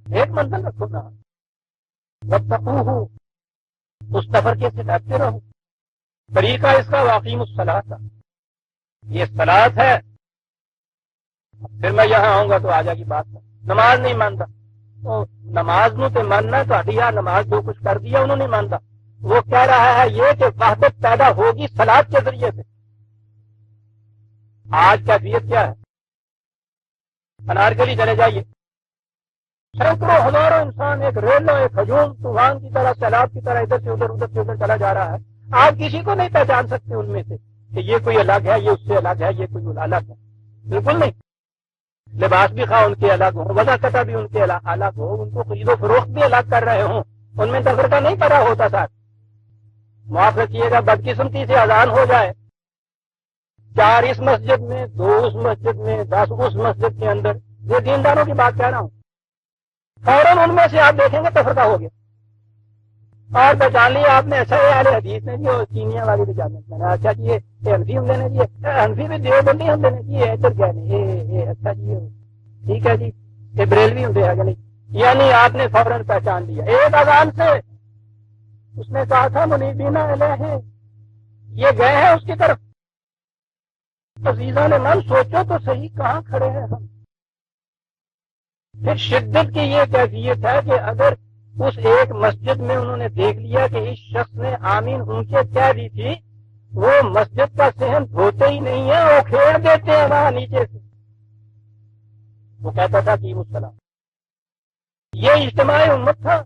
ایک منزل رکھو نا، واتقوہ، اس سفر کے سے ڈرتے رہو۔ طریقہ اس کا واقیم الصلاۃ، یہ صلاۃ ہے۔ پھر میں یہاں آؤں گا تو آ جائے گی بات، نماز نہیں مانتا تو نماز نو تے ماننا تہاڈی آ نماز جو کچھ کر دیا انہوں نہیں مانتا۔ وہ کہہ رہا ہے یہ کہ وحدت پیدا ہوگی صلاۃ کے ذریعے سے۔ آج کیفیت کیا ہے؟ انارکلی چلے جائیے، سینکڑوں ہزاروں انسان ایک ریلو، ایک ہجوم طوفان کی طرح، سیلاب کی طرح ادھر سے ادھر چلا جا رہا ہے۔ آپ کسی کو نہیں پہچان سکتے ان میں سے کہ یہ کوئی الگ ہے، یہ اس سے الگ ہے، یہ کوئی الگ ہے، بالکل نہیں۔ لباس بھی خواہ ان کے الگ ہوں، وضاحت بھی ان کے الگ ہو، ان کو خرید و فروخت بھی الگ کر رہے ہوں، ان میں تفرقہ نہیں پیدا ہوتا۔ ساتھ معاف رکھیے گا، بدقسمتی سے اذان ہو جائے، 4 اس مسجد میں، 2 اس مسجد میں، 10 اس مسجد کے اندر، یہ دینداروں کی بات کہہ رہا ہوں، فوراً ان میں سے آپ دیکھیں گے تفرقہ ہو گیا اور پہچان لیا آپ نے۔ اچھا یہ اہل حدیث نے جی اور چینیاں والی بھی جانے میں نے، اچھا جی یہ حنفی ہم لینے دیے، حنفی بھی دیوبندی ہم لینے دیے، ادھر گئے نہیں، اچھا جی ٹھیک ہے جی یہ بریلوی ہم دے گا نہیں، یعنی آپ نے فوراً پہچان لیا ایک اذان سے۔ اس نے کہا تھا منیبین الیہ، یہ گئے ہیں اس کی طرف۔ عزیزہ نے من سوچو تو صحیح کہاں کھڑے ہیں ہم۔ پھر شدت کی یہ کیفیت ہے کہ اگر اس ایک مسجد میں انہوں نے دیکھ لیا کہ اس شخص نے آمین اونچے کہہ دی تھی، وہ مسجد کا صحن دھوتے ہی نہیں ہے، وہ کھیڑ دیتے ہیں وہاں نیچے سے۔ وہ کہتا تھا کہ السلام، یہ اجتماعی امت تھا۔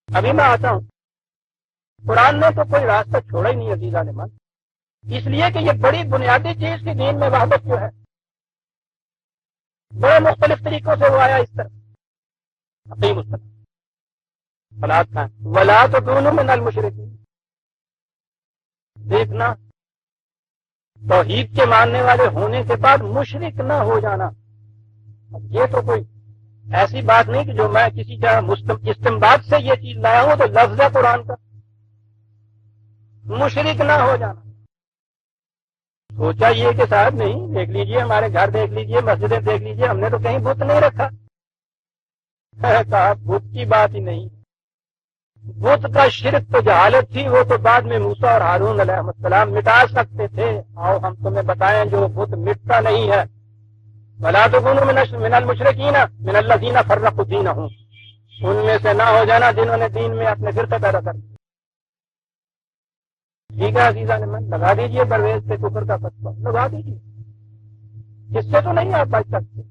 ابھی میں آتا ہوں، قرآن نے تو کوئی راستہ چھوڑا ہی نہیں عزیزہ نے من۔ اس لیے کہ یہ بڑی بنیادی چیز کی دین میں وحدت جو ہے بڑے مختلف طریقوں سے وہ آیا اس طرح عقیم اس طرح فلاد کا ولا تو دونوں من المشرکین دیکھنا توحید کے ماننے والے ہونے کے بعد مشرک نہ ہو جانا. اب یہ تو کوئی ایسی بات نہیں کہ جو میں کسی جگہ استنباط سے یہ چیز لایا ہوں تو لفظ ہے قرآن کا مشرک نہ ہو جانا. سوچا یہ کہ صاحب نہیں دیکھ لیجئے ہمارے گھر دیکھ لیجئے مسجدیں دیکھ لیجئے ہم نے تو کہیں بت نہیں رکھا. کہا بت کی بات ہی نہیں. بت کا شرک تو جہالت تھی وہ تو بعد میں موسیٰ اور ہارون علیہ السلام مٹا سکتے تھے. آؤ ہم تمہیں بتائیں جو بت مٹتا نہیں ہے. ولا تکونوا من المشرکین من الذین فرقوا دینہم ان میں سے نہ ہو جانا جنہوں نے دین میں اپنے فرقے پیدا کر دیا. ٹھیک ہے عزیزان من لگا دیجئے پرویز سے کفر کا فتویٰ لگا دیجئے. اس سے تو نہیں آپ بچ سکتے.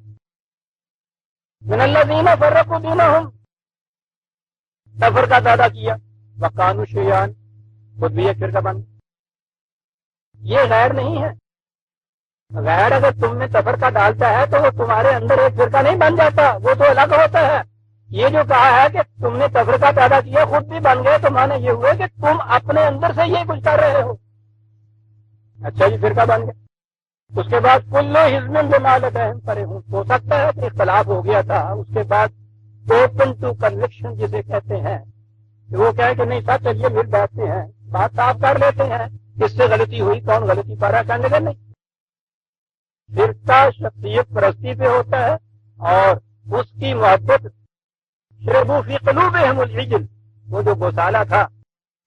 من الذین فرقوا دینہم تفرقہ پیدا کیا وکانوا شیعاً خود بھی ایک فرقہ بن. یہ غیر نہیں ہے. غیر اگر تم میں تفرقہ ڈالتا ہے تو وہ تمہارے اندر ایک فرقہ نہیں بن جاتا وہ تو الگ ہوتا ہے. یہ جو کہا ہے کہ تم نے تفرقہ پیدا کیا خود بھی بن گئے تو معنی یہ ہوئے کہ تم اپنے اندر سے یہ کچھ کر رہے ہو. اچھا جی فرقہ بن گیا. اس کے بعد کل حزب بما لدیہم فرحون ہو سکتا ہے کہ اختلاف ہو گیا تھا اس کے بعد اوپن ٹو کنوکشن جسے کہتے ہیں کہ وہ کہے کہ نہیں سب چلیے مل بیٹھتے ہیں بات صاف کر لیتے ہیں کس سے غلطی ہوئی کون غلطی پا رہا کہنے لگے نہیں. فرقہ شخصیت پرستی پہ ہوتا ہے اور اس کی محبت شربوا فی قلوبہم العجل وہ جو گوسالہ تھا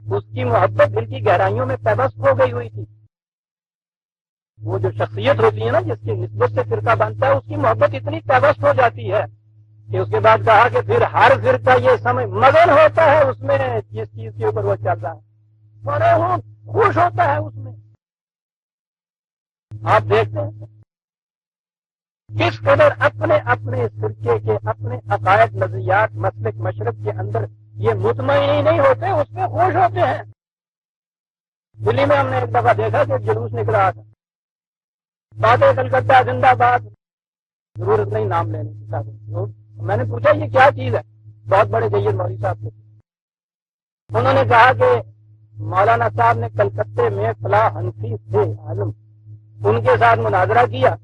اس کی محبت دل کی گہرائیوں میں پیوست ہو گئی ہوئی تھی. وہ جو شخصیت ہوتی ہے نا جس کی نسبت سے فرقہ بنتا ہے اس کی محبت اتنی پیوست ہو جاتی ہے کہ اس کے بعد کہا کہ پھر ہر فرقہ یہ سمجھ مگن ہوتا ہے اس میں جس چیز کے اوپر وہ چل رہا ہے فرحون خوش ہوتا ہے اس میں. آپ دیکھتے ہیں کس قدر اپنے اپنے فرقے کے اپنے عقائد نظریات مسلک مشرق کے اندر یہ مطمئن ہی نہیں ہوتے اس میں خوش ہوتے ہیں. دلی میں ہم نے ایک دفعہ دیکھا کہ جلوس نکل رہا تھا باتیں کلکتہ زندہ باد ضرورت نہیں نام لینے کی. میں نے پوچھا یہ کیا چیز ہے بہت بڑے جید مولوی صاحب تھے. انہوں نے کہا کہ مولانا صاحب نے کلکتے میں فلاں حنفی تھے عالم ان کے ساتھ مناظرہ کیا.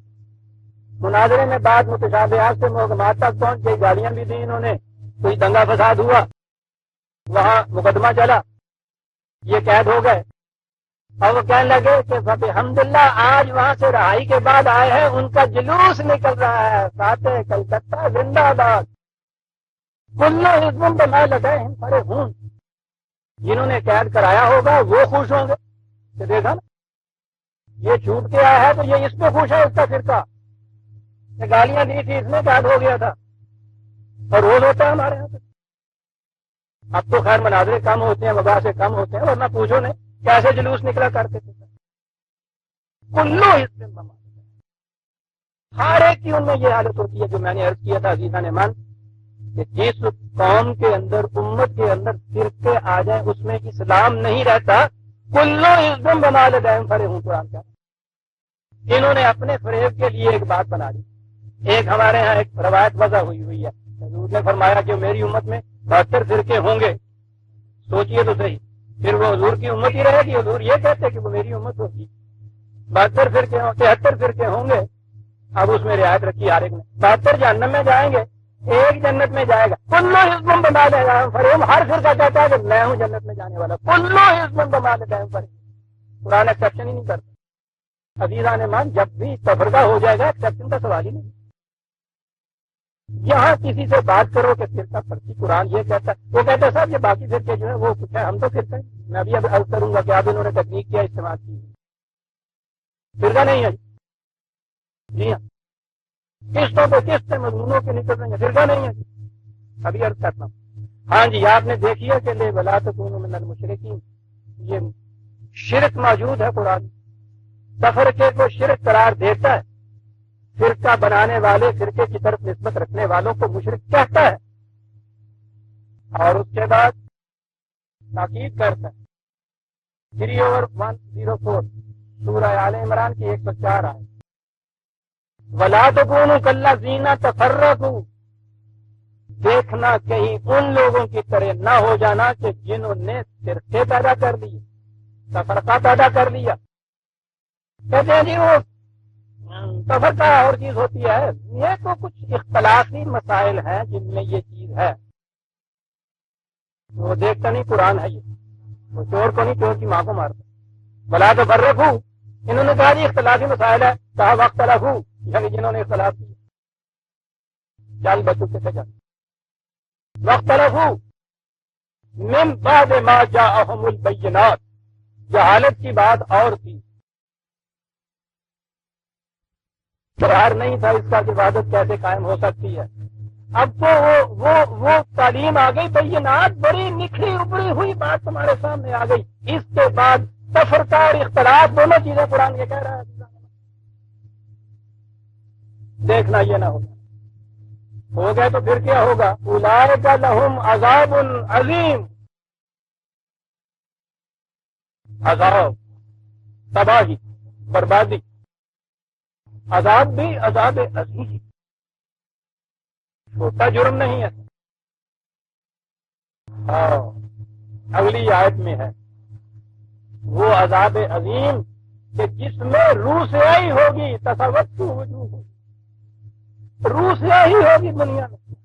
مناظرے میں بعد متشابہات سے محکمات تک پہنچ گئی گالیاں بھی دی انہوں نے کوئی دنگا فساد ہوا وہاں مقدمہ چلا یہ قید ہو گئے اور وہ کہنے لگے کہ الحمدللہ آج وہاں سے رہائی کے بعد آئے ہیں ان کا جلوس نکل رہا ہے فاتح کلکتہ زندہ باد کل حزب بما لدیہم فرحون. جنہوں نے قید کرایا ہوگا وہ خوش ہوں گے کہ دیکھا نا یہ چھوٹ کے آیا ہے تو یہ اس پہ خوش ہے اس کا فرقہ. گالیاں دی تھی اس میں قید ہو گیا تھا اور روز ہوتا ہے ہمارے یہاں پہ. اب تو خیر مناظرے کم ہوتے ہیں وبا سے کم ہوتے ہیں ورنہ پوچھو نے کیسے جلوس نکلا کرتے تھے. کلو حزب بما لدیہم ہر ایک کی ان میں یہ حالت ہوتی ہے جو میں نے عرض کیا تھا عزیزان من کہ جس قوم کے اندر امت کے اندر فرقے آ جائیں اس میں اسلام نہیں رہتا. کلو حزب بما لدیہم فرحون قرآن کا انہوں نے اپنے فریب کے لیے ایک بات بنا دی. ایک ہمارے ہاں ایک روایت وضع ہوئی ہے حضور نے فرمایا کہ میری امت میں 72 فرقے ہوں گے. سوچئے تو صحیح پھر وہ حضور کی امت ہی رہے گی. حضور یہ کہتے کہ وہ میری امت ہوگی. 72 فرقے 73 فرقے ہوں گے. اب اس میں رعایت رکھی ہر ایک نے 72 جہنم میں جائیں گے ایک جنت میں جائے گا. کلو حزب بما لدیہم فرحون ہر فرقہ کہتا ہے کہ میں ہوں جنت میں جانے والا. کلو حزب بما لدیہم فرحون قرآن ایکسپشن ہی نہیں کرتا. عزیزان مان جب بھی تفرقہ ہو جائے گا ایکسپشن کا سوال ہی نہیں. یہاں کسی سے بات کرو کہ فرقہ پرستی قرآن یہ کہتا ہے وہ کہتا ہے صاحب یہ باقی فرقے جو ہے وہ کچھ ہے ہم تو فرقہ ہیں. میں ابھی اب عرض کروں گا کہ اب انہوں نے تکنیک کیا استعمال کی فرقہ نہیں ہے. جی ہاں قسطوں پہ قسط مضمونوں کے نکل رہے ہیں فرقہ نہیں ہے. ابھی عرض کرتا ہوں. ہاں جی آپ نے دیکھی ہے کہ ولا تکونوا من المشرکین یہ شرک موجود ہے قرآن. تفرقے کو شرک قرار دیتا ہے. فرقہ بنانے والے فرقے کی طرف نسبت رکھنے والوں کو مشرک کہتا ہے اور اس کے بعد تاکید کرتا ہے 3/104 سورہ آل عمران کی 104 آئے، وَلَا تَكُونُوا كَالَّذِينَ تَفَرَّقُوا، دیکھنا کہیں ان لوگوں کی طرح نہ ہو جانا کہ جنہوں نے فرقے پیدا کر لیے، تفرقہ پیدا کر لیا۔ کہتے ہیں جی وہ تفرقہ اور چیز ہوتی ہے، یہ تو کچھ اختلافی مسائل ہیں جن میں یہ چیز ہے۔ وہ دیکھتا نہیں قرآن ہے، یہ وہ چور کو نہیں، چور کی ماں کو مارتا۔ وَلَا تَفَرَّقُوا، انہوں نے کہا جی اختلافی مسائل ہے، کہا وَاخْتَلَفُوا، یعنی جنہوں نے اختلاف کیا۔ چل بچوں کے چل وَاخْتَلَفُوا مِن بَعْدِ مَا جَاءَهُمُ الْبَيِّنَاتُ، جہالت کی بات اور تھی، قرار نہیں تھا اس کا کہ عبادت کیسے قائم ہو سکتی ہے۔ اب تو وہ تعلیم آ گئی، بینات، بڑی نکھری ابری ہوئی بات تمہارے سامنے آ گئی۔ اس کے بعد تفرقہ اور اختلاف دونوں چیزیں قرآن یہ کہہ رہا ہے، دیکھنا یہ نہ ہوگا، ہو گئے تو پھر کیا ہوگا؟ اولئک لہم عذاب عظیم، عذاب، تباہی، بربادی، عذاب بھی عذاب عظیم، چھوٹا جرم نہیں ہے۔ اگلی آیت میں ہے وہ عذاب عظیم کہ جس میں روح سیاہی ہوگی، تصوت وجوہ، روح سیاہی ہوگی دنیا میں،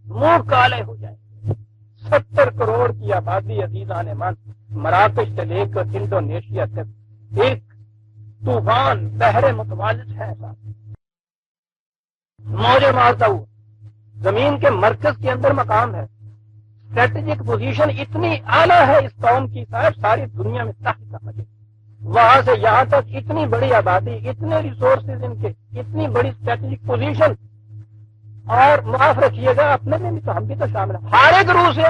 منہ کالے ہو جائیں گے۔ 70 کروڑ کی آبادی عزیزان من، مراکش سے لے کر انڈونیشیا تک ایک طوفان بحر متوالد ہے، موجیں مارتا ہوا، زمین کے مرکز کے اندر مقام ہے، اسٹریٹجک پوزیشن اتنی اعلیٰ ہے اس قوم کی، صاحب ساری دنیا میں تحت مجھے، وہاں سے یہاں تک اتنی بڑی آبادی، اتنے ریسورسز ان کے، اتنی بڑی اسٹریٹجک پوزیشن، اور معاف رکھیے گا اپنے میں بھی تو ہم بھی تو شامل ہیں، ہر ایک روح سے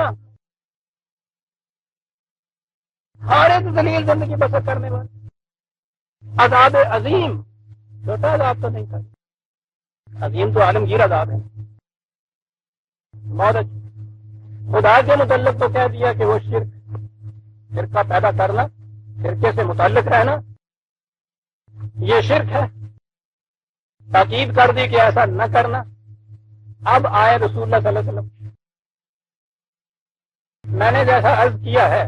ہر ایک ذلیل زندگی بسر کرنے والے، عذاب عظیم، چھوٹا عذاب تو نہیں تھا، عظیم تو عالمگیر عذاب ہے۔ بہت اچھا، خدا کے متعلق تو کہہ دیا کہ وہ فرقہ پیدا کرنا، فرقے سے متعلق رہنا، یہ شرک ہے، تاکید کر دی کہ ایسا نہ کرنا۔ اب آئے رسول اللہ صلی اللہ علیہ وسلم، میں نے جیسا عرض کیا ہے،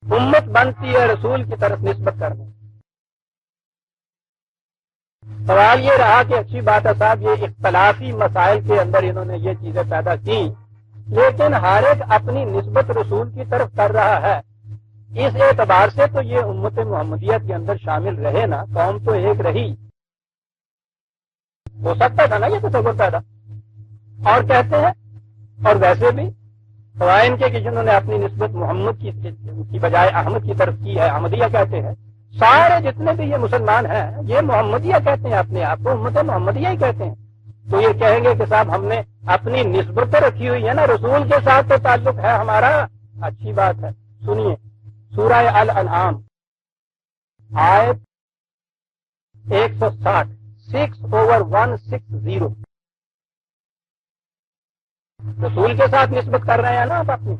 امت بنتی ہے رسول کی طرف نسبت کرنے۔ سوال یہ رہا کہ اچھی بات ہے صاحب، یہ اختلافی مسائل کے اندر انہوں نے یہ چیزیں پیدا کی، لیکن ہر ایک اپنی نسبت رسول کی طرف کر رہا ہے، اس اعتبار سے تو یہ امت محمدیہ کے اندر شامل رہے نا، قوم تو ایک رہی، ہو سکتا تھا نا یہ تصور پیدا۔ اور کہتے ہیں، اور ویسے بھی سوائے ان کے کہ جنہوں نے اپنی نسبت محمد کی بجائے احمد کی طرف کی ہے، احمدیہ کہتے ہیں، سارے جتنے بھی یہ مسلمان ہیں یہ محمدیہ کہتے ہیں، اپنے آپ کو امت محمدیہ ہی کہتے ہیں۔ تو یہ کہیں گے کہ صاحب ہم نے اپنی نسبت تو رکھی ہوئی ہے نا، رسول کے ساتھ تو تعلق ہے ہمارا، اچھی بات ہے۔ سنیے سورہ الانعام آیت 160، 6/160، رسول کے ساتھ نسبت کر رہے ہیں نا آپ اپنی۔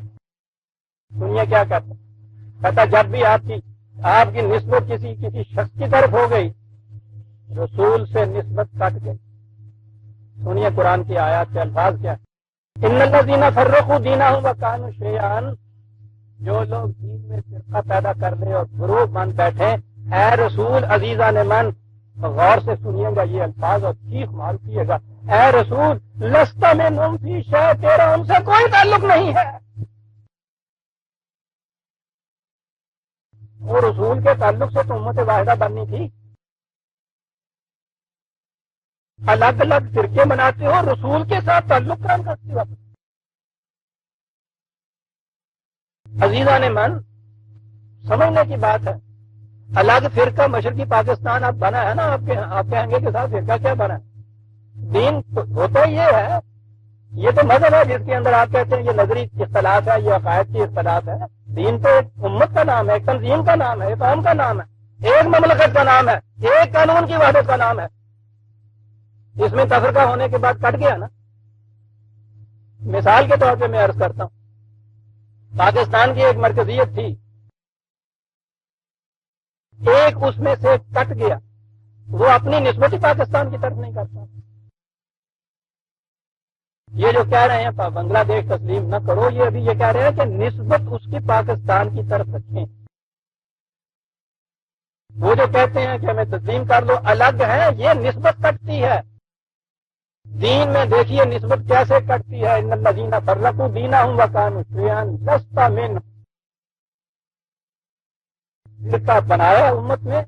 سنیے کیا کہتا ہے، کہتا جب بھی آپ کی نسبت کسی شخص کی طرف ہو گئی، رسول سے نسبت کٹ گئی۔ سنیے قرآن کی آیات کے الفاظ کیا، ان الذین فرقوا دینہم وکانوا شیعا، جو لوگ دین میں فرقہ پیدا کر لیں اور گروہ بن بیٹھے، اے رسول عزیزان من، غور سے سنیے گا یہ الفاظ اور چیخ مار کیے گا، اے رسول لست منہم فی شیء، تیرا ان سے کوئی تعلق نہیں ہے۔ وہ رسول کے تعلق سے تو امت واحدہ بننی تھی، الگ الگ فرقے بناتے ہو، رسول کے ساتھ تعلق قائم کرتے ہو۔ عزیزان من، سمجھنے کی بات ہے، الگ فرقہ مشرقی پاکستان اب بنا ہے نا، آپ کہیں گے کہ صاحب فرقہ کیا بنا ہے؟ دین ہوتا یہ ہے، یہ تو مذہب ہے جس کے اندر آپ کہتے ہیں یہ نظری اختلاف ہے، یہ عقائد کی اختلاف ہے۔ دین تو ایک امت کا نام ہے، ایک تنظیم کا نام ہے، ایک قوم کا نام ہے، ایک مملکت کا نام ہے، ایک قانون کی وحدت کا نام ہے۔ اس میں تفرقہ ہونے کے بعد کٹ گیا نا۔ مثال کے طور پہ میں عرض کرتا ہوں، پاکستان کی ایک مرکزیت تھی، ایک اس میں سے کٹ گیا، وہ اپنی نسبت ہی پاکستان کی طرف نہیں کرتا۔ یہ جو کہہ رہے ہیں بنگلہ دیش تسلیم نہ کرو، یہ ابھی یہ کہہ رہے ہیں کہ نسبت اس کی پاکستان کی طرف رکھیں۔ وہ جو کہتے ہیں کہ ہمیں تسلیم کر لو الگ ہے، یہ نسبت کٹتی ہے۔ دین میں دیکھیے نسبت کیسے کٹتی ہے۔ ان الذین فرقوا دینہم وکانوا شیعا لست منہم، فرقہ بنایا امت میں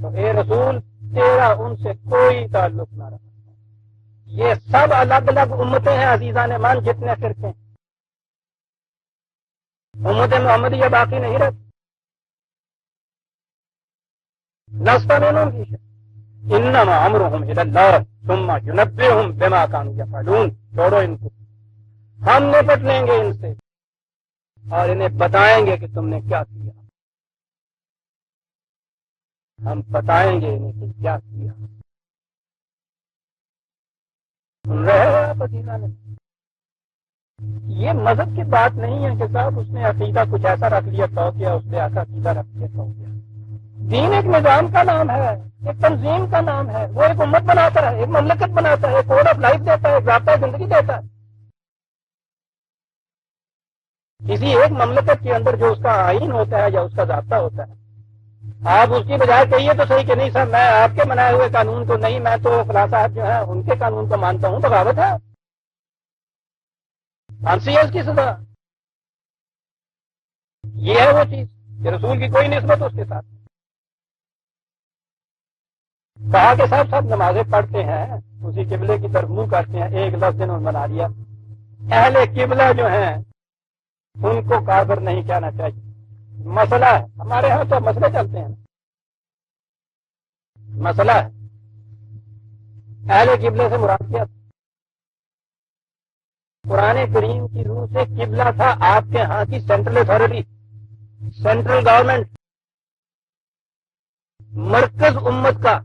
تو اے رسول تیرا ان سے کوئی تعلق نہ رہا۔ یہ سب الگ الگ امتیں ہیں عزیزان مان، جتنے فرقے، امت محمدیہ باقی نہیں رہتی۔ لست منہم کی شیء انما امرهم الی اللہ ثم ینبئہم بما کانوا یفعلون۔ چھوڑو ان کو، ہم نپٹ لیں گے ان سے اور انہیں بتائیں گے کہ تم نے کیا کیا، ہم بتائیں گے انہیں کہ کیا کیا۔ سن رہے ہیں آپ عزیزان؟ یہ مذہب کی بات نہیں ہے کہ صاحب اس نے عقیدہ کچھ ایسا رکھ لیا تو کیا، اس نے ایسا عقیدہ رکھ لیا تو کیا۔ دین ایک نظام کا نام ہے، ایک تنظیم کا نام ہے، وہ ایک امت بناتا ہے، ایک مملکت بناتا ہے، ایک کوڈ آف لائف دیتا ہے، ایک ضابطۂ زندگی دیتا ہے۔ کسی ایک مملکت کے اندر جو اس کا آئین ہوتا ہے یا اس کا ضابطہ ہوتا ہے، آپ اس کی بجائے کہیے تو صحیح کہ نہیں صاحب میں آپ کے بنائے ہوئے قانون کو نہیں، میں تو فلاں صاحب جو ہے ان کے قانون کو مانتا ہوں، بغاوت ہے، پھانسی ہے اس کی سزا۔ یہ ہے وہ چیز کہ رسول کی کوئی نسبت اس کے ساتھ۔ کہا کہ صاحب سب نمازیں پڑھتے ہیں، اسی قبلے کی طرف منہ کرتے ہیں، ایک لفظ انہوں نے بنا لیا، اہل قبلہ جو ہیں ان کو کافر نہیں کہنا چاہیے۔ مسئلہ ہے ہمارے ہاں تو مسئلے چلتے ہیں، مسئلہ ہے اہل قبلے سے مراد کیا؟ قرآن کریم کی روح سے قبلہ تھا آپ کے ہاں کی سینٹرل اتھارٹی، سینٹرل گورنمنٹ، مرکز امت کا،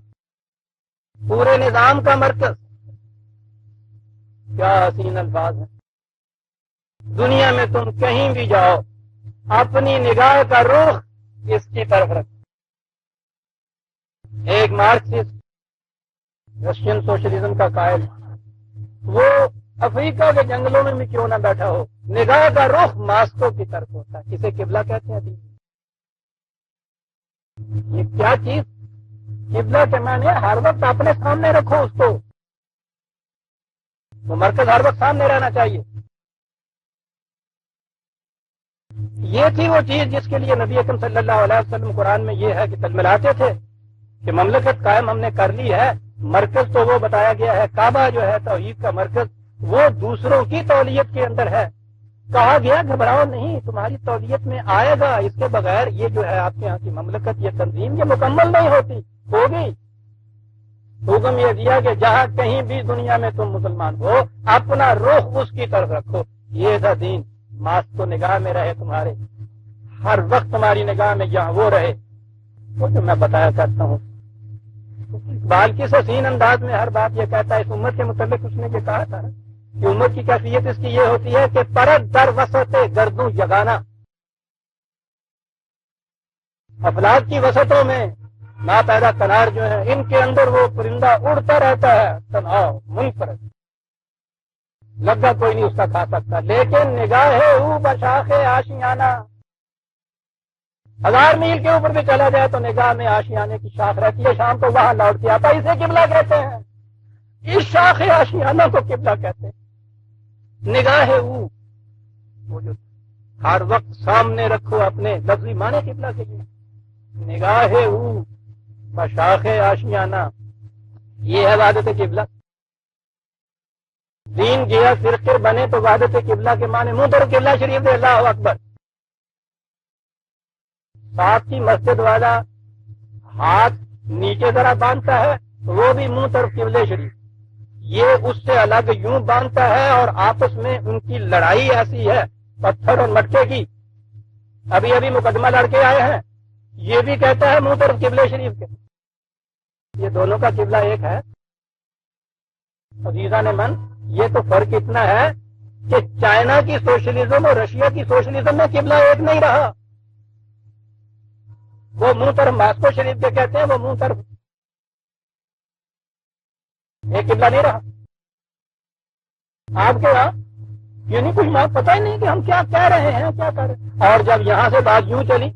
پورے نظام کا مرکز۔ کیا حسین الفاظ ہیں۔ دنیا میں تم کہیں بھی جاؤ اپنی نگاہ کا رخ اس کی طرف رکھو۔ ایک مارکسسٹ رشین سوشلزم کا قائل، وہ افریقہ کے جنگلوں میں بھی کیوں نہ بیٹھا ہو، نگاہ کا رخ ماسکو کی طرف ہوتا ہے۔ کسے قبلہ کہتے ہیں؟ یہ کیا چیز؟ قبلہ کے معنی ہر وقت اپنے سامنے رکھو اس کو، وہ مرکز ہر وقت سامنے رہنا چاہیے۔ یہ تھی وہ چیز جس کے لیے نبی اکرم صلی اللہ علیہ وسلم قرآن میں یہ ہے کہ تلملاتے تھے کہ مملکت قائم ہم نے کر لی ہے، مرکز تو وہ بتایا گیا ہے، کعبہ جو ہے توحید کا مرکز، وہ دوسروں کی تولیت کے اندر ہے۔ کہا گیا گھبراؤ نہیں، تمہاری تولیت میں آئے گا، اس کے بغیر یہ جو ہے آپ کے یہاں کی مملکت، یہ تنظیم یہ مکمل نہیں ہوتی، ہوگی۔ حکم یہ دیا کہ جہاں کہیں بھی دنیا میں تم مسلمان ہو اپنا رخ اس کی طرف رکھو۔ یہ تھا دین، ماسک تو نگاہ میں رہے تمہارے، ہر وقت تمہاری نگاہ میں جہاں وہ رہے۔ وہ جو میں بتایا کرتا ہوں، اقبال کس حسین انداز میں ہر بات یہ کہتا ہے، اس امت کے متعلق اس نے یہ کہا تھا کہ امت کی کیفیت اس کی یہ ہوتی ہے کہ پرت در وسط گردوں یگانا، افلاک کی وسطوں میں ناپیدا کنار جو ہے ان کے اندر وہ پرندہ اڑتا رہتا ہے، تنہا منفرد، لگا کوئی نہیں اس کا کھا سکتا، لیکن نگاہ او بشاخ آشیانہ، 1000 میل کے اوپر بھی چلا جائے تو نگاہ میں آشیانے کی شاخ رہتی ہے، شام کو وہاں لوٹ کے آتا، اسے قبلہ کہتے ہیں، اس شاخ آشیانہ کو قبلہ کہتے ہیں۔ نگاہ او، وہ جو ہر وقت سامنے رکھو اپنے، لفظی معنی قبلہ کے لیے نگاہ او بشاخ آشیانہ، یہ ہے وحدت قبلہ۔ دین گیا فرقے بنے تو وحدت قبلہ کے معنی منہ در قبلہ شریف دے، اللہ اکبر۔ ساتھ کی مسجد والا ہاتھ نیچے ذرا باندھتا ہے، وہ بھی منہ طرف قبلہ شریف، یہ اس سے الگ یوں باندھتا ہے، اور آپس میں ان کی لڑائی ایسی ہے پتھر اور مٹکے کی۔ ابھی ابھی مقدمہ لڑ کے آئے ہیں، یہ بھی کہتا ہے منہ طرف قبلہ شریف کے۔ یہ دونوں کا قبلہ ایک ہے عزیزان من۔ یہ تو فرق اتنا ہے کہ چائنا کی سوشلزم اور رشیا کی سوشلزم میں قبلہ ایک نہیں رہا۔ وہ منہ طرف ماسکو شریف کے کہتے ہیں، وہ منہ طرف ایک قبلہ نہیں رہا آپ کے یہاں، یعنی کچھ پتہ ہی نہیں کہ ہم کیا کہہ رہے ہیں، کیا کر رہے ہیں۔ اور جب یہاں سے بات یوں چلی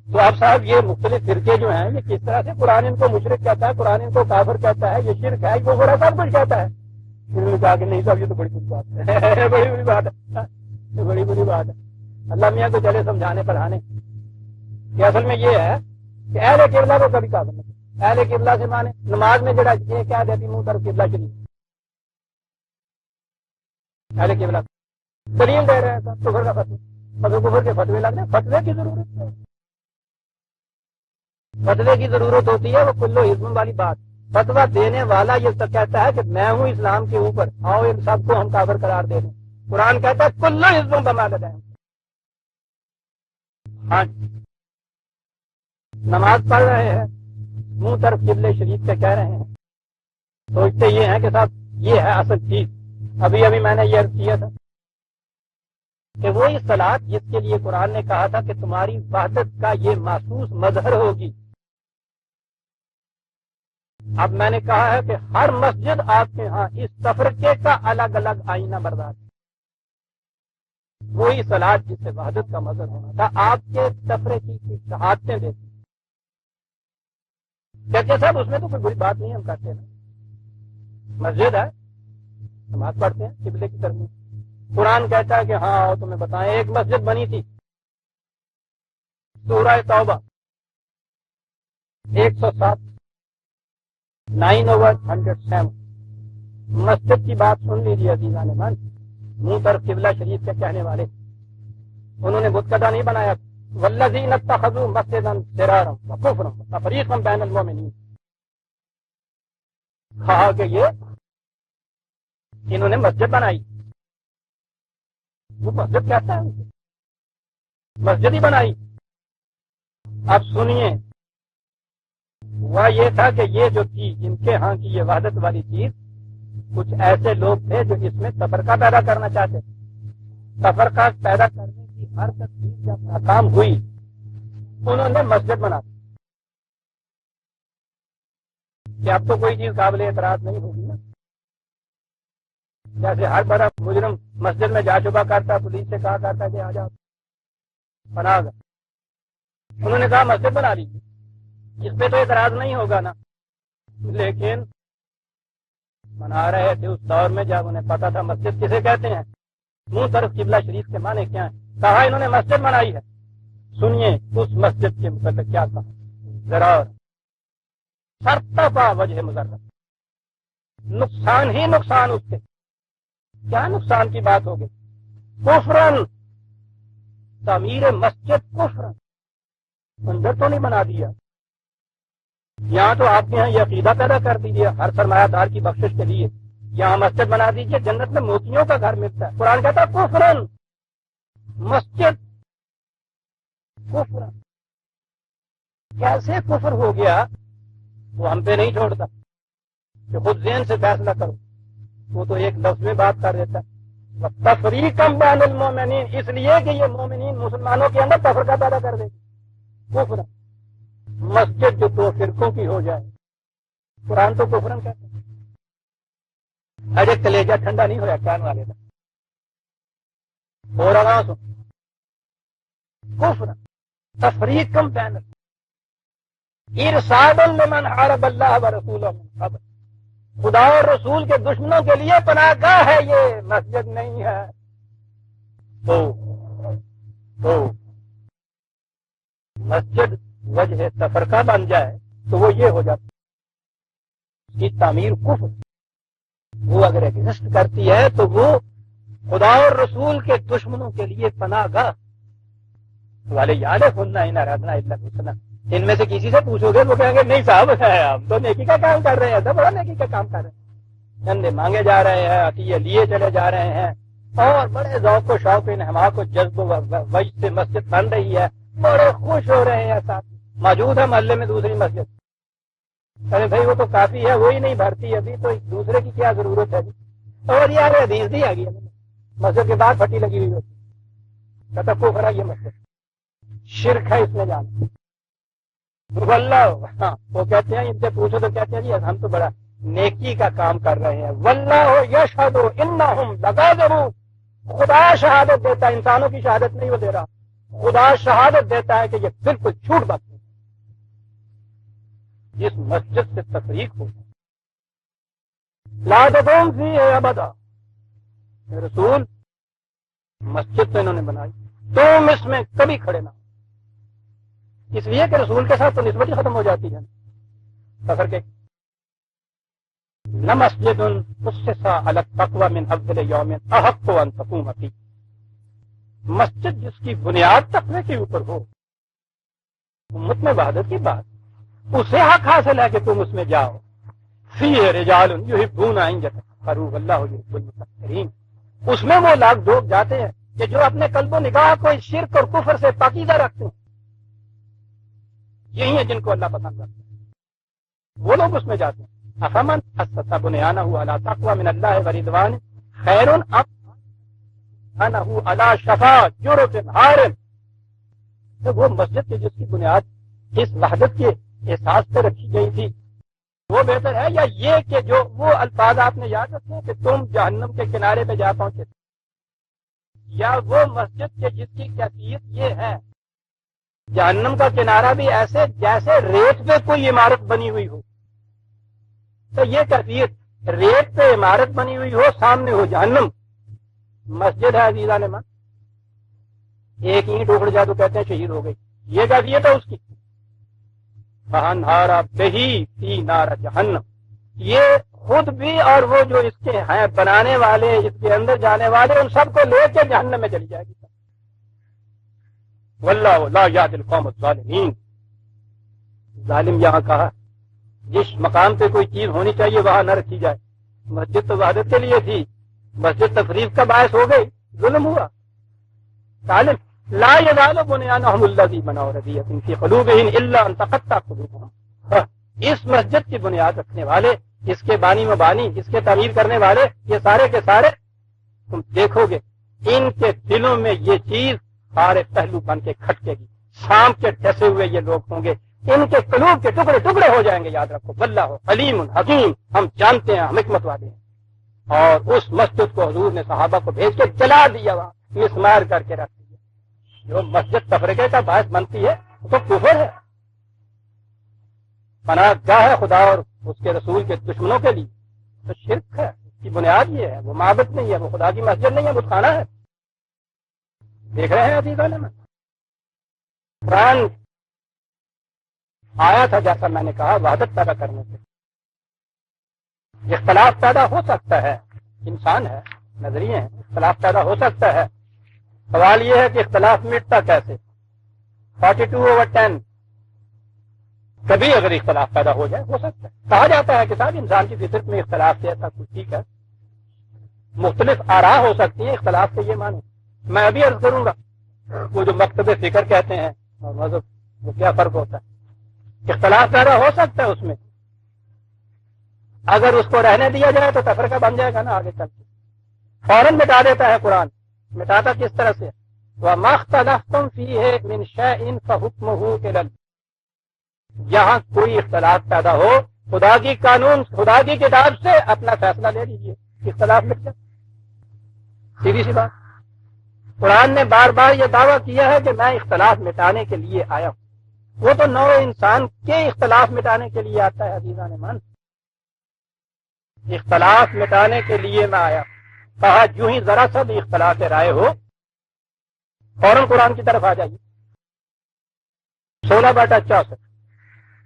تو اب صاحب یہ مختلف فرقے جو ہیں یہ کس طرح سے، قرآن ان کو مشرک کہتا ہے، قرآن ان کو کافر کہتا ہے، یہ شرک ہے، یہ برا سب کچھ کہتا ہے۔ انہوں نے کہا کہ نہیں صاحب یہ تو بڑی بری بات ہے بڑی بری بات ہے، یہ بڑی بری بات ہے۔ اللہ میاں کو چلے سمجھانے پڑھانے کہ اصل میں یہ ہے کہ اہل قبلہ کو کبھی کافر نہیں، اہل قبلہ سے مانے نماز میں جڑا یہ کیا دیتی منہ طرف قبلہ چلی، اہل قبلہ دلیل دے رہے ہیں صاحب کفر کا فتوی، مگر کفر کے فتوے لگ رہے ہیں، فتوے کی ضرورت ہے، فتوے کی ضرورت ہوتی ہے، وہ کلو حزب والی بات۔ فتویٰ دینے والا یہ تو کہتا ہے کہ میں ہوں اسلام کے اوپر، آؤ ان سب کو ہم کافر قرار دے دیں۔ قرآن کہتا ہے کلو حزب بما لدیہم۔ ہاں نماز پڑھ رہے ہیں، منہ طرف قبلہ شریف سے کہہ رہے ہیں، سوچتے یہ ہیں کہ صاحب یہ ہے اصل چیز۔ ابھی میں نے یہ عرض کیا تھا کہ وہی صلاۃ جس کے لیے قرآن نے کہا تھا کہ تمہاری وحدت کا یہ محسوس مظہر ہوگی، اب میں نے کہا ہے کہ ہر مسجد آپ کے ہاں اس تفرقے کا الگ الگ آئینہ بردار ہے۔ وہی صلاۃ جس سے وحدت کا مظہر ہونا تھا آپ کے تفرقے کی شہادتیں دیتی، کہتے صاحب اس میں تو کوئی بری بات نہیں، ہم کہتے ہیں مسجد ہے نماز پڑھتے ہیں قبلے کی طرف۔ قرآن کہتا ہے کہ ہاں آؤ تمہیں بتائیں، ایک مسجد بنی تھی سورہ توبہ 107 9/107 مسجد کی بات سن لیجیے عزیزان من، منہ طرف قبلہ شریف کے کہنے والے، انہوں نے بت کدہ نہیں بنایا، والذین اتخذوا مسجدا ضرارا وکفرا وتفریقا بین المؤمنین، کہا کہ یہ انہوں نے مسجد بنائی، وہ مسجد کہتا ہے مسجد ہی بنائی۔ اب سنیے، ہوا یہ تھا کہ یہ جو تھی ان کے ہاں کی یہ وحدت والی چیز، کچھ ایسے لوگ تھے جو اس میں تفرقہ پیدا کرنا چاہتے، تفرقہ پیدا کرنے کی ہر تدبیر جب ناکام ہوئی انہوں نے مسجد بنا دی کہ اب تو کوئی چیز قابل اعتراض نہیں ہوگی نا، جیسے ہر بڑا مجرم مسجد میں جا چکا کرتا، پولیس سے کہا کرتا کہ آ جاؤ پناہ گا، انہوں نے کہا مسجد بنا لیجیے، اس پہ تو اعتراض نہیں ہوگا نا۔ لیکن بنا رہے تھے اس دور میں جب انہیں پتا تھا مسجد کسے کہتے ہیں، منہ طرف قبلہ شریف کے معنی کیا ہیں، کہا انہوں نے مسجد بنائی ہے۔ سنیے اس مسجد کے متعلق کیا کہا، ضرور سرتفا وجہ مضرت، نقصان ہی نقصان اس کے، کیا نقصان کی بات ہوگی، کفرن، تعمیر مسجد کفرن، منظر تو نہیں بنا دیا، یہاں تو آپ کے یہاں یہ عقیدہ پیدا کر دیجیے ہر سرمایہ دار کی بخشش کے لیے یہاں مسجد بنا دیجیے، جنت میں موتیوں کا گھر ملتا ہے۔ قرآن کہتا ہے کفرن، مسجد کفرن، کیسے کفر ہو گیا وہ ہم پہ نہیں چھوڑتا کہ خود ذہن سے فیصلہ کرو، وہ تو ایک لفظ میں بات کر دیتا ہے، تفریقا بین المومنین، اس لیے کہ یہ مومنین مسلمانوں کے اندر تفرقہ پیدا کر دے گی، کفر مسجد جو دو فرقوں کی ہو جائے، قرآن تو کفرن کہتا ہے۔ ارے کلیجہ ٹھنڈا نہیں ہوا کان والے کا، ہو رہا سو کفر تفریقا بین ارصادا لمن حارب اللہ ورسولہ من قبل، خدا اور رسول کے دشمنوں کے لیے پناہ گاہ ہے، یہ مسجد نہیں ہے۔ تو مسجد وجہ تفرقہ بن جائے تو وہ یہ ہو جاتا ہے، اس کی تعمیر کفر، وہ اگر ایگزسٹ کرتی ہے تو وہ خدا اور رسول کے دشمنوں کے لیے پناہ گاہ والے یاد ہے سننا ہی نہ رہنا الا، ان میں سے کسی سے پوچھو گے وہ کہیں گے نہیں صاحب ہم تو نیکی کا کام کر رہے ہیں، تو بڑا نیکی کا کام کر رہے ہیں، چندے مانگے جا رہے ہیں، عطیے لیے چلے جا رہے ہیں، اور بڑے ذوق و شوق انہما کو جذب و وجد سے مسجد بن رہی ہے، بڑے خوش ہو رہے ہیں، ساتھ موجود ہے محلے میں دوسری مسجد، ارے بھائی وہ تو کافی ہے، وہی نہیں بھرتی ابھی تو دوسرے کی کیا ضرورت ہے جی، اور یار حدیث دی آ گئی مسجد کے بعد پھٹی لگی ہوئی ہوتی، کہتا کو کرا یہ مسجد شرک ہے اس میں جانا، واللہ وہ کہتے ہیں ان سے پوچھو تو کہتے ہیں جی ہم تو بڑا نیکی کا کام کر رہے ہیں. واللہ یشہد انہم لکاذبون. خدا شہادت دیتا ہے, انسانوں کی شہادت نہیں وہ دے رہا, خدا شہادت دیتا ہے کہ یہ بالکل جھوٹ بات ہے. جس مسجد سے تفریق ہو لا تقوم فیہ ابدا, رسول مسجد تو انہوں نے بنائی, تم اس میں کبھی کھڑے نہ ہو. اس لیے کہ رسول کے ساتھ تو نسبت ہی ختم ہو جاتی ہے سفر کے. لمسجد اسس علی التقوی من اول یوم احق ان تقوم فیہ. مسجد جس کی بنیاد تقوی کے اوپر ہو, امت میں وحدت کی بات, اسے حق حاصل ہے کہ تم اس میں جاؤ. فیہ رجال یحبون ان یتطہروا واللہ یحب المطہرین. اس میں وہ لوگ جاتے ہیں کہ جو اپنے قلب و نگاہ کو شرک اور کفر سے پاکیزہ رکھتے ہیں. یہی ہیں جن کو اللہ پسند کرتا ہے, وہ لوگ اس میں جاتے ہیں. افمن اسس بنیانہ علی تقوی من اللہ ورضوان خیر ام انہ علی شفا جرف ہار. تو وہ مسجد کی جس کی بنیاد اس وحدت کے احساس پہ رکھی گئی تھی وہ بہتر ہے, یا یہ کہ جو وہ الفاظ آپ نے یاد رکھے ہیں کہ تم جہنم کے کنارے پہ جا پہنچے, یا وہ مسجد کے جس کی کیفیت یہ ہے جہنم کا کنارہ بھی ایسے جیسے ریت پہ کوئی عمارت بنی ہوئی ہو. تو یہ کیفیت ریت پہ عمارت بنی ہوئی ہو, سامنے ہو جہنم. مسجد ہے عزیزان من, ایک اینٹ اکھڑ جائے تو کہتے ہیں شہید ہو گئی. یہ کیفیت ہے اس کی. فانہارا بہی فی نار جہنم. یہ خود بھی اور وہ جو اس کے ہیں بنانے والے, اس کے اندر جانے والے, ان سب کو لے کے جہنم میں چلی جائے گی. واللہ لا یہدی القوم الظالمین. ظالم یہاں کہا جس مقام پہ کوئی چیز ہونی چاہیے وہاں نہ رکھی جائے. مسجد تو وحدت کے لیے تھی, مسجد تفریق کا باعث ہو گئی, ظلم ہوا. ظالم لا یزال بنیانہم الذی بنوا رضیۃ فی قلوبہم الا ان تقطع قلوبہم. اس مسجد کی بنیاد رکھنے والے, اس کے بانی مبانی, اس کے تعمیر کرنے والے, یہ سارے کے سارے تم دیکھو گے ان کے دلوں میں یہ چیز سارے پہلو بن کے کھٹکے گی. سانپ کے ڈسے ہوئے یہ لوگ ہوں گے, ان کے قلوب کے ٹکڑے ٹکڑے ہو جائیں گے. یاد رکھو واللہ علیم حکیم, ہم جانتے ہیں, ہم حکمت والے ہیں. اور اس مسجد کو حضور نے صحابہ کو بھیج کے جلا دیا, وہاں مسمار کر کے رکھ دیا. جو مسجد تفرقے کا باعث بنتی ہے وہ تو کفر ہے, پناہ گاہ ہے خدا اور اس کے رسول کے دشمنوں کے لیے. تو شرک ہے, اس کی بنیاد یہ ہے. وہ معبد نہیں ہے, وہ خدا کی مسجد نہیں ہے, وہ خانہ ہے. دیکھ رہے ہیں عزیزان من, قرآن آیا تھا جیسا میں نے کہا وحدت پیدا کرنے سے. اختلاف پیدا ہو سکتا ہے, انسان ہے, نظریے ہیں, اختلاف پیدا ہو سکتا ہے. سوال یہ ہے کہ اختلاف مٹتا کیسے. 42/10 کبھی اگر اختلاف پیدا ہو جائے ہو سکتا ہے. کہا جاتا ہے کہ صاحب انسان کی فطرت میں اختلاف سے ایسا کچھ ٹھیک ہے, مختلف آراء ہو سکتی ہیں, اختلاف سے یہ مانو. میں ابھی عرض کروں گا وہ جو مکتب فکر کہتے ہیں اور مذہب وہ کیا فرق ہوتا ہے. اختلاف پیدا ہو سکتا ہے اس میں, اگر اس کو رہنے دیا جائے تو تفرقہ بن جائے گا نا آگے چل کے. فوراً مٹا دیتا ہے قرآن. مٹاتا کس طرح سے؟ وَمَا اخْتَلَفْتُمْ فِيهِ مِنْ شَيْءٍ فَحُكْمُهُ إِلَى اللَّهِ. جہاں کوئی اختلاف پیدا ہو, خدا کی قانون, خدا کی کتاب سے اپنا فیصلہ لے لیجیے, اختلاف مٹ جائے. سیدھی سی بات. قرآن نے بار بار یہ دعویٰ کیا ہے کہ میں اختلاف مٹانے کے لیے آیا ہوں. وہ تو نوع انسان کے اختلاف مٹانے کے لیے آتا ہے عزیزان من. اختلاف مٹانے کے لیے میں آیا. کہا جو ہی ذرا سا بھی اختلاف رائے ہو فوراً قرآن کی طرف آ جائیے. 16/64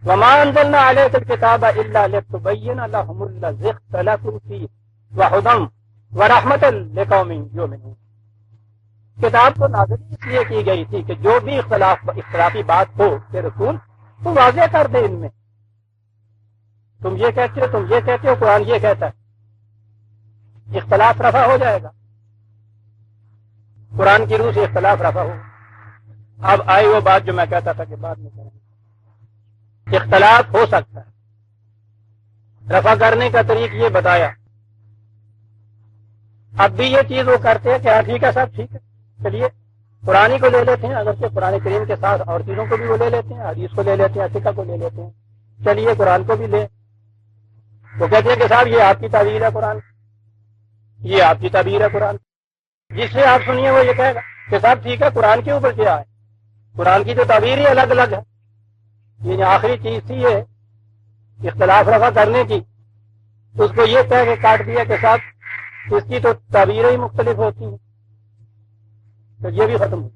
وَمَا أَنزَلْنَا عَلَيْكَ الْكِتَابَ إِلَّا لِتُبَيِّنَ لَهُمُ الَّذِي اخْتَلَفُوا فِيهِ وَهُدًى وَرَحْمَةً لِقَوْمٍ يُؤْمِنُونَ. کتاب کو نازل اس لیے کی گئی تھی کہ جو بھی اختلافی بات ہو کہ رسول تو واضح کر دے. ان میں تم یہ کہتے ہو, تم یہ کہتے ہو, قرآن یہ کہتا ہے, اختلاف رفع ہو جائے گا. قرآن کی روح سے اختلاف رفع ہو. اب آئی وہ بات جو میں کہتا تھا کہ بعد میں کریں گے. اختلاف ہو سکتا ہے, رفع کرنے کا طریق یہ بتایا. اب بھی یہ چیز وہ کرتے ہیں کہ ہاں ٹھیک ہے صاحب, ٹھیک ہے, چلیے قرآن کو لے لیتے ہیں، اگرچہ قرآن کریم کے ساتھ اور چیزوں کو بھی وہ لے لیتے ہیں، حدیث کو لے لیتے ہیں، عقیدہ کو لے لیتے ہیں، چلیے قرآن کو بھی لے، وہ کہتے ہیں کہ صاحب یہ آپ کی تعبیر ہے قرآن، یہ آپ کی تعبیر ہے قرآن، جس سے آپ سنیے وہ یہ کہے گا کہ صاحب ٹھیک ہے قرآن کے اوپر کیا ہے، قرآن کی تو تعبیر ہی الگ الگ ہے۔ یہ آخری چیز تھی یہ اختلاف رفع کرنے کی، اس کو یہ کہہ کے کاٹ دیا کہ صاحب اس کی تو تعبیریں ہی مختلف ہوتی ہیں، تو یہ بھی ختم ہو۔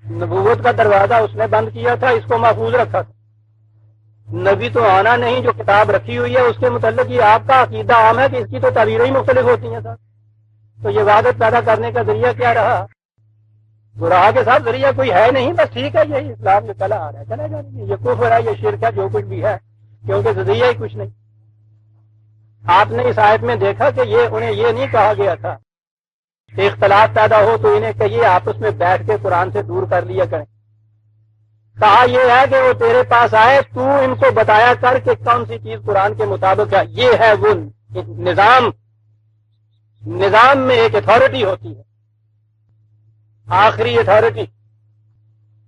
نبوت کا دروازہ اس نے بند کیا تھا، اس کو محفوظ رکھا تھا۔ نبی تو آنا نہیں، جو کتاب رکھی ہوئی ہے اس کے متعلق یہ آپ کا عقیدہ عام ہے کہ اس کی تو تعبیریں ہی مختلف ہوتی ہیں صاحب، تو یہ وحدت پیدا کرنے کا ذریعہ کیا رہا؟ گراہ کے ساتھ ذریعہ کوئی ہے نہیں، بس ٹھیک ہے یہی اسلام جو چلا آ رہا ہے چلے جائیں، یہ کفر ہے، یہ شرک ہے، جو کچھ بھی ہے، کیونکہ ذریعہ ہی کچھ نہیں۔ آپ نے اس آیت میں دیکھا کہ انہیں یہ نہیں کہا گیا تھا کہ اختلاف پیدا ہو تو انہیں کہیے آپس میں بیٹھ کے قرآن سے دور کر لیا کریں، کہا یہ ہے کہ وہ تیرے پاس آئے، تو ان کو بتایا کر کہ کون سی چیز قرآن کے مطابق ہے۔ یہ ہے وہ نظام میں ایک اتھارٹی ہوتی ہے، آخری اتھارٹی،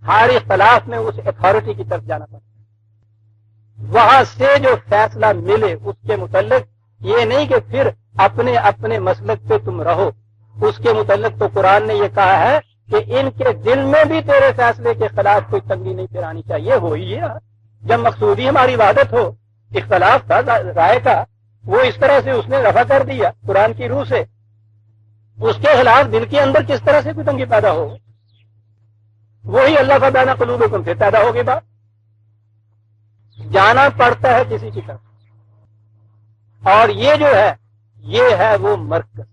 ہر اختلاف میں اس اتھارٹی کی طرف جانا پڑتا ہے، وہاں سے جو فیصلہ ملے اس کے متعلق، یہ نہیں کہ پھر اپنے اپنے مسلک پہ تم رہو۔ اس کے متعلق تو قرآن نے یہ کہا ہے کہ ان کے دل میں بھی تیرے فیصلے کے خلاف کوئی تنگی نہیں پھرانی چاہیے۔ وہی ہے جب مقصودی ہماری وحدت ہو، اختلاف تھا رائے کا، وہ اس طرح سے اس نے رفع کر دیا قرآن کی روح سے، اس کے خلاف دل کے اندر کس طرح سے کوئی تنگی پیدا ہو، وہی اللہ کا بین قلوبکم سے پیدا ہوگی بات، جانا پڑتا ہے کسی کی طرف۔ اور یہ جو ہے یہ ہے وہ مرکز،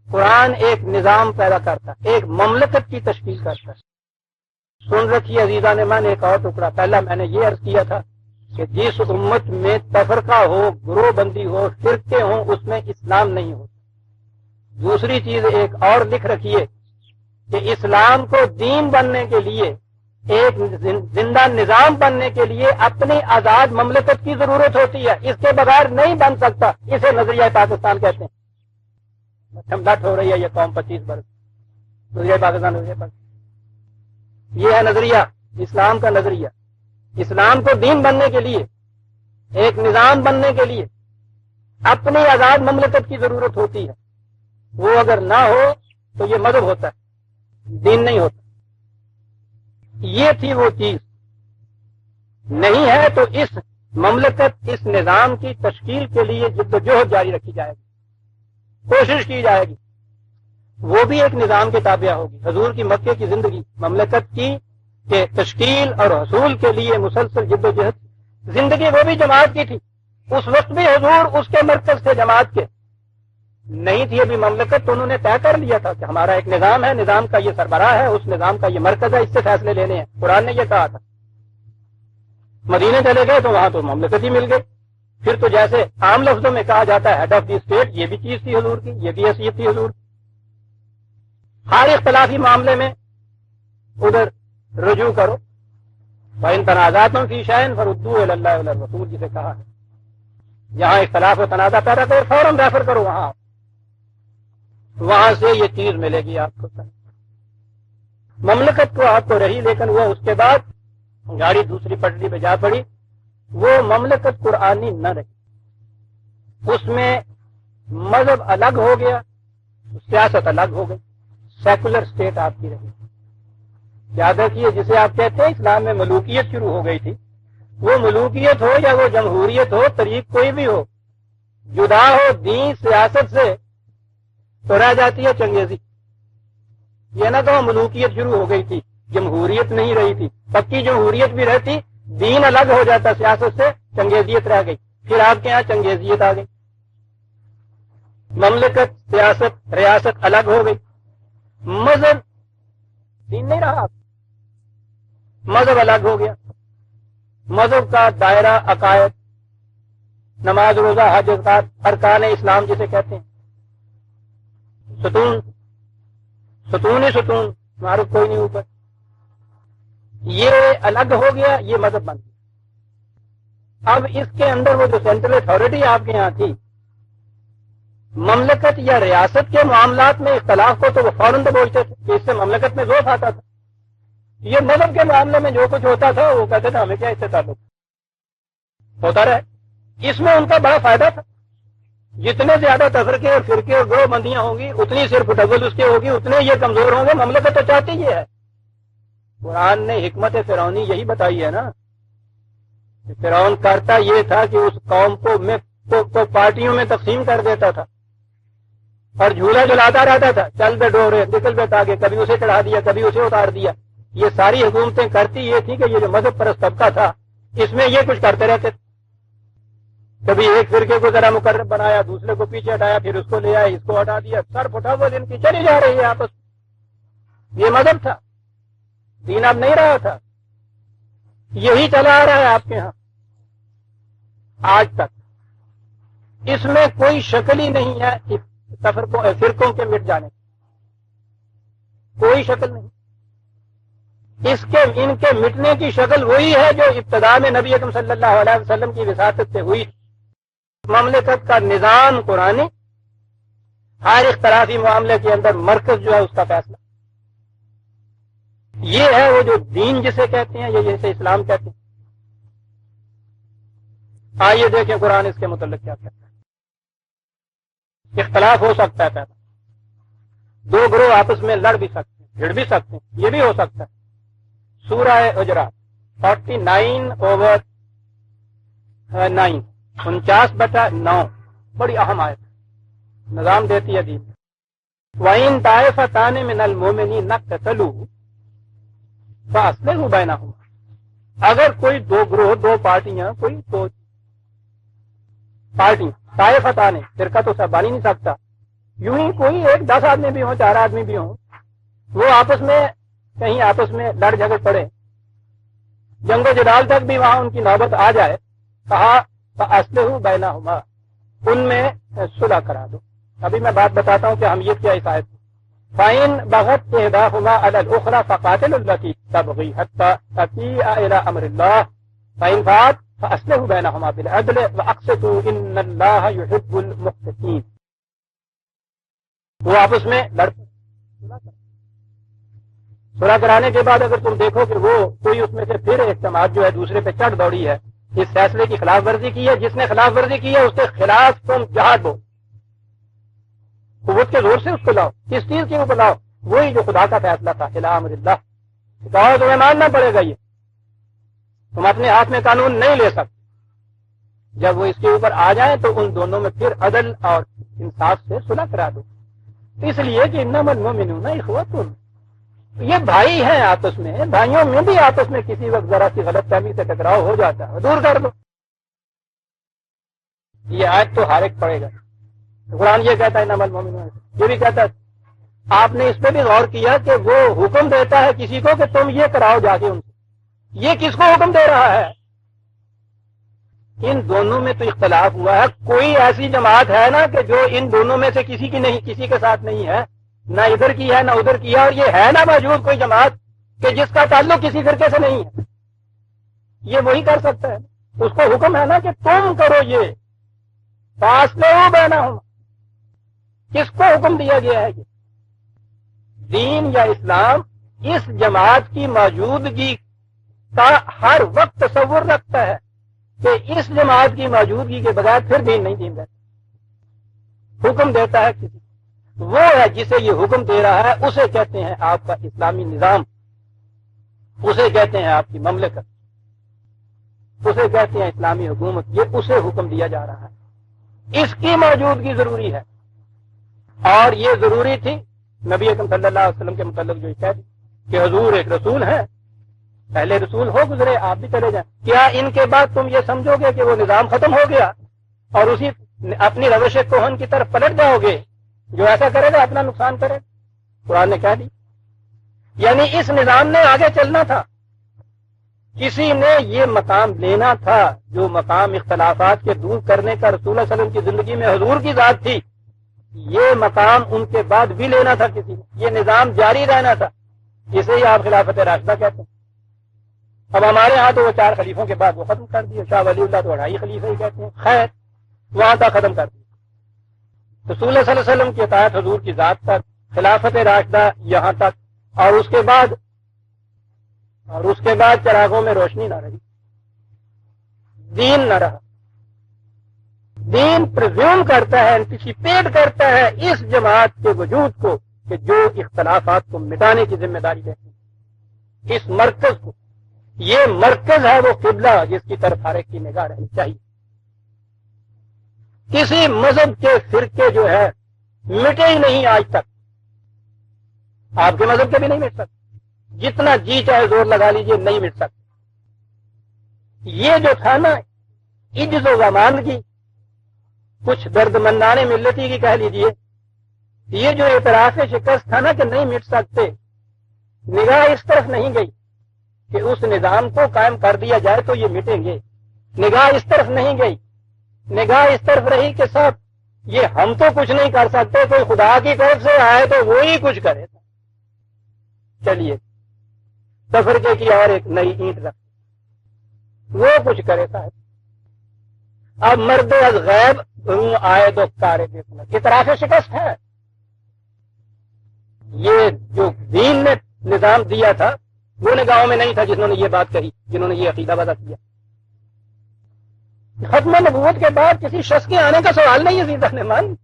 قرآن ایک نظام پیدا کرتا ہے، ایک مملکت کی تشکیل کرتا ہے۔ سن رکھیے عزیزان من، ایک اور ٹکڑا، پہلا میں نے یہ عرض کیا تھا کہ جس امت میں تفرقہ ہو، گروہ بندی ہو، فرقے ہوں، اس میں اسلام نہیں ہو۔ دوسری چیز ایک اور لکھ رکھیے کہ اسلام کو دین بننے کے لیے، ایک زندہ نظام بننے کے لیے اپنی آزاد مملکت کی ضرورت ہوتی ہے، اس کے بغیر نہیں بن سکتا۔ اسے نظریہ پاکستان کہتے ہیں۔ ٹھمڈٹ ہو رہی ہے یہ قوم 25 برس، نظریہ پاکستان، نظریہ پاکستان، یہ ہے نظریہ اسلام کا نظریہ۔ اسلام کو دین بننے کے لیے، ایک نظام بننے کے لیے اپنی آزاد مملکت کی ضرورت ہوتی ہے، وہ اگر نہ ہو تو یہ مذہب ہوتا ہے، دین نہیں ہوتا۔ یہ تھی وہ چیز، نہیں ہے تو اس مملکت، اس نظام کی تشکیل کے لیے جدوجہد جاری رکھی جائے گی، کوشش کی جائے گی، وہ بھی ایک نظام کے تابع ہوگی۔ حضور کی مکے کی زندگی مملکت کی کہ تشکیل اور حصول کے لیے مسلسل جدوجہد، زندگی وہ بھی جماعت کی تھی، اس وقت بھی حضور اس کے مرکز تھے جماعت کے، نہیں تھی ابھی مملکت تو انہوں نے طے کر لیا تھا کہ ہمارا ایک نظام ہے، نظام کا یہ سربراہ ہے، اس نظام کا یہ مرکز ہے، اس سے فیصلے لینے ہیں، قرآن نے یہ کہا تھا۔ مدینے چلے گئے تو وہاں تو مملکت ہی مل گئی۔ پھر تو جیسے عام لفظوں میں کہا جاتا ہے ہیڈ آف دی اسٹیٹ، یہ بھی چیز تھی حضور کی، یہ بھی حیثیت تھی حضور کی۔ ہر اختلافی معاملے میں ادھر رجوع کرو، فَإِن تَنَازَعْتُمْ فِي شَيْءٍ فَرُدُّوهُ إِلَى اللَّهِ وَالرَّسُولِ، جسے کہا ہے جہاں اختلاف و تنازع پیدا کرو فوراً ریفر کرو وہاں سے یہ چیز ملے گی آپ کو۔ مملکت کو آپ کو رہی، لیکن وہ اس کے بعد گاڑی دوسری پٹری پہ جا پڑی، وہ مملکت قرآنی نہ رہی، اس میں مذہب الگ ہو گیا، سیاست الگ ہو گئی، سیکولر اسٹیٹ آپ کی رہی۔ یاد رکھیے جسے آپ کہتے ہیں اسلام میں ملوکیت شروع ہو گئی تھی، وہ ملوکیت ہو یا وہ جمہوریت ہو، طریق کوئی بھی ہو، جدا ہو دین سیاست سے تو رہ جاتی ہے چنگیزی۔ یہ نہ کہ ملوکیت شروع ہو گئی تھی، جمہوریت نہیں رہی تھی، پکی جمہوریت بھی رہتی، دین الگ ہو جاتا سیاست سے، چنگیزیت رہ گئی، پھر آپ کے یہاں چنگیزیت آ گئی، مملکت سیاست ریاست الگ ہو گئی، مذہب دین نہیں رہا، مذہب الگ ہو گیا، مذہب کا دائرہ عقائد، نماز روزہ حج زکات، ارکان اسلام جسے کہتے ہیں، ستون ہی ستون، معروف کوئی نہیں اوپر، یہ الگ ہو گیا، یہ مذہب بن گیا۔ اب اس کے اندر وہ جو سینٹرل اتھارٹی آپ کے یہاں تھی، مملکت یا ریاست کے معاملات میں اختلاف کو تو وہ فوراً دبوچتے تھے کہ اس سے مملکت میں ذوق آتا تھا. یہ مذہب کے معاملے میں جو کچھ ہوتا تھا وہ کہتے تھے ہمیں کیا اس سے تعلق ہوتا رہے. اس میں ان کا بڑا فائدہ تھا. جتنے زیادہ تفرقے اور فرقے اور گروہ بندیاں ہوں گی اتنی صرف ڈبل اس کے ہوگی, اتنے یہ کمزور ہوں گے. مملکت تو چاہتی یہ ہے. قرآن نے حکمت فرعونی یہی بتائی ہے نا. فرعون کرتا یہ تھا کہ اس قوم کو پارٹیوں میں تقسیم کر دیتا تھا اور جھولا جلاتا رہتا تھا. چل بے ڈورے نکل بے تاگے, کبھی اسے چڑھا دیا کبھی اسے اتار دیا. یہ ساری حکومتیں کرتی یہ تھی کہ یہ جو مذہب پرست طبقہ تھا اس میں یہ کچھ کرتے رہتے تھے. کبھی ایک فرقے کو ذرا مقرر بنایا, دوسرے کو پیچھے ہٹایا, پھر اس کو لے آئے, اس کو ہٹا دیا. سر پھٹا ہوا دن کی چلی جا رہی ہے آپس. یہ مذہب تھا, دین اب نہیں رہا تھا. یہی چلا آ رہا ہے آپ کے ہاں آج تک. اس میں کوئی شکل ہی نہیں ہے فرقوں کے مٹ جانے, کوئی شکل نہیں. ان کے مٹنے کی شکل وہی ہے جو ابتدا میں نبی اکرم صلی اللہ علیہ وسلم کی وساطت سے ہوئی. مملکت کا نظام قرآنی, ہر اختلافی معاملے کے اندر مرکز جو ہے اس کا فیصلہ. یہ ہے وہ جو دین جسے کہتے ہیں, یہ جسے اسلام کہتے ہیں. آئیے دیکھیں قرآن اس کے متعلق کیا کہتا ہے. اختلاف ہو سکتا ہے پیدا, دو گروہ آپس میں لڑ بھی سکتے ہیں, بھڑ بھی سکتے ہیں, یہ بھی ہو سکتا ہے. سورہ حجرات 49/9 49/9 بڑی اہم آیت, نظام دیتی ہے دین. وَإِن طَائِفَتَانِ مِنَ الْمُؤْمِنِينَ اقْتَتَلُوا فَأَصْلِحُوا بَيْنَهُمَا. اگر کوئی دو گروہ, دو پارٹیاں, کوئی دو پارٹیاں, طائفتان, فرقہ تو سب بن ہی نہیں سکتا, یوں ہی کوئی 10 آدمی بھی ہوں, 4 آدمی بھی ہوں, وہ آپس میں کہیں آپس میں لڑ جھگڑ پڑے, جنگ و جدال تک بھی وہاں ان کی نوبت آ جائے, کہا فَأَصْلِحُوا بَيْنَهُمَا, ان میں صلح کرا دو. ابھی میں بات بتاتا ہوں کہ ہم یہ کیا عیسائیت. فَإِن بَغَتْ إِحْدَاهُمَا عَلَى الْأُخْرَى فَقَاتِلُوا الَّتِي تَبْغِي حَتَّى تَفِيءَ إِلَى أَمْرِ اللَّهِ فَإِن فَاءَتْ فَأَصْلِحُوا بَيْنَهُمَا بِالْعَدْلِ وَأَقْسِطُوا إِنَّ اللَّهَ يُحِبُّ الْمُقْسِطِينَ. وہ آپس میں صلح کرانے کے بعد اگر تم دیکھو کہ وہ کوئی اس میں سے پھر ایک جماعت جو ہے دوسرے پہ چڑھ دوڑی ہے, اس فیصلے کی خلاف ورزی کی ہے, جس نے خلاف ورزی کی ہے اس کے خلاف تم جہاد دو, قوت کے زور سے اس کو لاؤ. کس چیز کے اوپر لاؤ؟ وہی جو خدا کا فیصلہ تھا, الی امر اللہ. کہو تمہیں ماننا پڑے گا, یہ تم اپنے ہاتھ میں قانون نہیں لے سکتے. جب وہ اس کے اوپر آ جائیں تو ان دونوں میں پھر عدل اور انصاف سے صلح کرا دو. اس لیے کہ انما المؤمنون اخوۃ, یہ بھائی ہیں آپس میں, بھائیوں میں بھی آپس میں کسی وقت ذرا سی غلط فہمی سے ٹکراؤ ہو جاتا ہے, دور کر دو. یہ آیت تو ہر ایک پڑے گا. قرآن یہ کہتا ہے انما المؤمنون, یہ بھی کہتا ہے. آپ نے اس پہ بھی غور کیا کہ وہ حکم دیتا ہے کسی کو کہ تم یہ کراؤ جا کے ان سے, یہ کس کو حکم دے رہا ہے؟ ان دونوں میں تو اختلاف ہوا ہے. کوئی ایسی جماعت ہے نا کہ جو ان دونوں میں سے کسی کی نہیں, کسی کے ساتھ نہیں ہے, نہ ادھر کی ہے نہ ادھر کی ہے, اور یہ ہے نا موجود کوئی جماعت کہ جس کا تعلق کسی فرقے سے نہیں ہے. یہ وہی کر سکتا ہے, اس کو حکم ہے نا کہ تم کرو یہ. فاصلحوا بینہم, کس کو حکم دیا گیا ہے؟ یہ دین یا اسلام اس جماعت کی موجودگی کا ہر وقت تصور رکھتا ہے کہ اس جماعت کی موجودگی کے بغیر پھر دین نہیں دین رہتا. حکم دیتا ہے کسی, وہ ہے جسے یہ حکم دے رہا ہے, اسے کہتے ہیں آپ کا اسلامی نظام, اسے کہتے ہیں آپ کی مملکت, اسے کہتے ہیں اسلامی حکومت. یہ اسے حکم دیا جا رہا ہے, اس کی موجودگی ضروری ہے. اور یہ ضروری تھی نبی اکرم صلی اللہ علیہ وسلم کے متعلق جو کہہ دی کہ حضور ایک رسول ہے, پہلے رسول ہو گزرے, آپ بھی چلے جائیں. کیا ان کے بعد تم یہ سمجھو گے کہ وہ نظام ختم ہو گیا اور اسی اپنی روش کوہن کی طرف پلٹ جاؤ گے؟ جو ایسا کرے گا اپنا نقصان کرے. قرآن نے کہہ دی, یعنی اس نظام نے آگے چلنا تھا. کسی نے یہ مقام لینا تھا جو مقام اختلافات کے دور کرنے کا رسول اللہ علیہ وسلم کی زندگی میں حضور کی ذات تھی. یہ مقام ان کے بعد بھی لینا تھا کسی نے, یہ نظام جاری رہنا تھا. اسے ہی آپ خلافت راشدہ کہتے ہیں. اب ہمارے ہاں تو وہ 4 خلیفوں کے بعد وہ ختم کر دیے. شاہ ولی اللہ تو 2.5 خلیفے ہی کہتے ہیں. خیر, وہاں تک ختم کر دیا. رسول صلی اللہ علیہ وسلم کی اطاعت حضور کی ذات تک، خلافت راشدہ یہاں تک، اور اس کے بعد چراغوں میں روشنی نہ رہی، دین نہ رہا۔ دین پرزیوم کرتا ہے، اینٹیسپیٹ کرتا ہے اس جماعت کے وجود کو کہ جو اختلافات کو مٹانے کی ذمہ داری لیتی ہے، اس مرکز کو۔ یہ مرکز ہے وہ قبلہ جس کی طرف ہر ایک کی نگاہ رہنی چاہیے۔ کسی مذہب کے فرقے جو ہے مٹے ہی نہیں آج تک، آپ کے مذہب کے بھی نہیں مٹ سکتے، جتنا جی چاہے زور لگا لیجئے نہیں مٹ سکتے۔ یہ جو تھا نا عجز و واماندگی، کچھ درد مندانِ ملتی کی کہہ لیجئے، یہ جو اعتراف شکست تھا نا کہ نہیں مٹ سکتے، نگاہ اس طرف نہیں گئی کہ اس نظام کو قائم کر دیا جائے تو یہ مٹیں گے، نگاہ اس طرف نہیں گئی، نگاہ اس طرف رہی کہ صاحب یہ ہم تو کچھ نہیں کر سکتے، کوئی خدا کی طرف سے آئے تو وہی کچھ کرے۔ چلیے تفرقے کی اور ایک نئی اینٹ رکھ، وہ کچھ کرے صاحب۔ اب مرد از غیب آئے تو کارے دیکھنا، اعتراف شکست ہے۔ یہ جو دین نے نظام دیا تھا وہ نگاہوں میں نہیں تھا جنہوں نے یہ بات کہی، جنہوں نے یہ عقیدہ وضع کیا۔ ختم نبوت کے بعد کسی شخص کے آنے کا سوال نہیں ہے سیدھا نمان،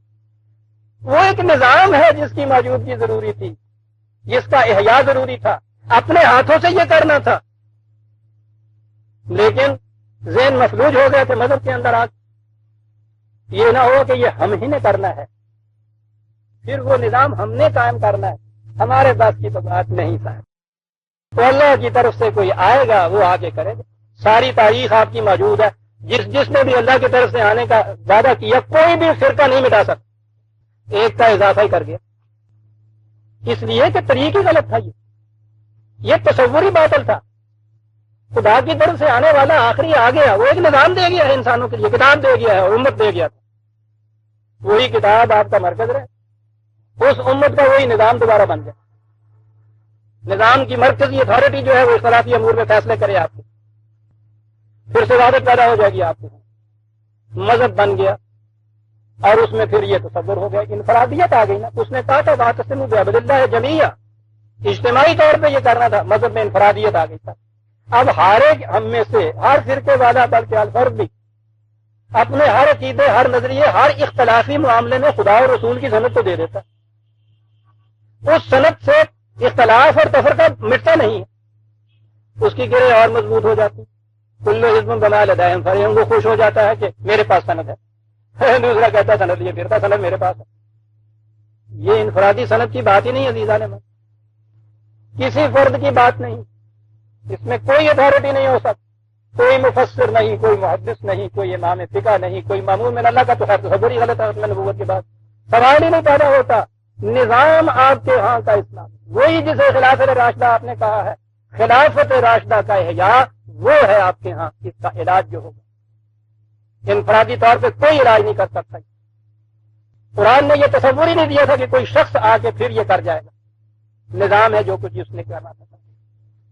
وہ ایک نظام ہے جس کی موجودگی ضروری تھی، جس کا احیاء ضروری تھا، اپنے ہاتھوں سے یہ کرنا تھا، لیکن ذہن مفلوج ہو گئے تھے مذہب کے اندر آ کے۔ یہ نہ ہو کہ یہ ہم ہی نے کرنا ہے، پھر وہ نظام ہم نے قائم کرنا ہے، ہمارے بس کی تو بات نہیں صاحب۔ تو اللہ کی طرف سے کوئی آئے گا وہ آگے کرے گا۔ ساری تاریخ آپ کی موجود ہے، جس نے بھی اللہ کی طرف سے آنے کا وعدہ کیا کوئی بھی فرقہ نہیں مٹا سکتا، ایک کا اضافہ ہی کر گیا، اس لیے کہ طریق ہی غلط تھا، یہ تصوری باطل تھا۔ خدا کی طرف سے آنے والا آخری آ گیا، وہ ایک نظام دے گیا ہے انسانوں کے لیے، کتاب دے گیا ہے اور امت دے گیا تھا، وہی کتاب آپ کا مرکز رہے، اس امت کا وہی نظام دوبارہ بن گیا۔ نظام کی مرکزی اتھارٹی جو ہے وہ اختلافی امور میں فیصلے کرے آپ کو، پھر سے وعدت پیدا ہو جائے گی آپ کو، مذہب بن گیا، اور اس میں پھر یہ تصور ہو گیا، انفرادیت آ گئی نا۔ اس نے کہا تھا واعتصموا بعبد اللہ جمیعا، اجتماعی طور پہ یہ کرنا تھا، مذہب میں انفرادیت آ گئی تھا۔ اب ہر ایک ہم میں سے، ہر فرقے والا بلکہ الفرد بھی اپنے ہر عقیدے، ہر نظریے، ہر اختلافی معاملے میں خدا اور رسول کی سند تو دے دیتا، اس سند سے اختلاف اور تفرقہ مٹتا نہیں ہے، اس کی گرہ اور مضبوط ہو جاتی۔ کل حزب بما لدیہم فرحون، وہ خوش ہو جاتا ہے کہ میرے پاس سند ہے، دوسرا کہتا ہے سند یہ پھرتا سند میرے پاس ہے۔ یہ انفرادی سند کی بات ہی نہیں عزیزان من، کسی فرد کی بات نہیں، اس میں کوئی اتھارٹی نہیں ہو سکتی، کوئی مفسر نہیں، کوئی محدث نہیں، کوئی امام فقہ نہیں، کوئی مامون من اللہ کا تو خیر تصور ہی غلط ہے ختم نبوت کے بعد، سوال ہی نہیں پیدا ہوتا۔ نظام آپ کے ہاں کا اسلام وہی جسے خلافت راشدہ آپ نے کہا ہے، خلافت راشدہ کا احیاء وہ ہے آپ کے ہاں، اس کا علاج جو ہوگا انفرادی طور پہ کوئی علاج نہیں کر سکتا۔ قرآن نے یہ تصور ہی نہیں دیا تھا کہ کوئی شخص آ کے پھر یہ کر جائے گا، نظام ہے جو کچھ اس نے کرنا تھا۔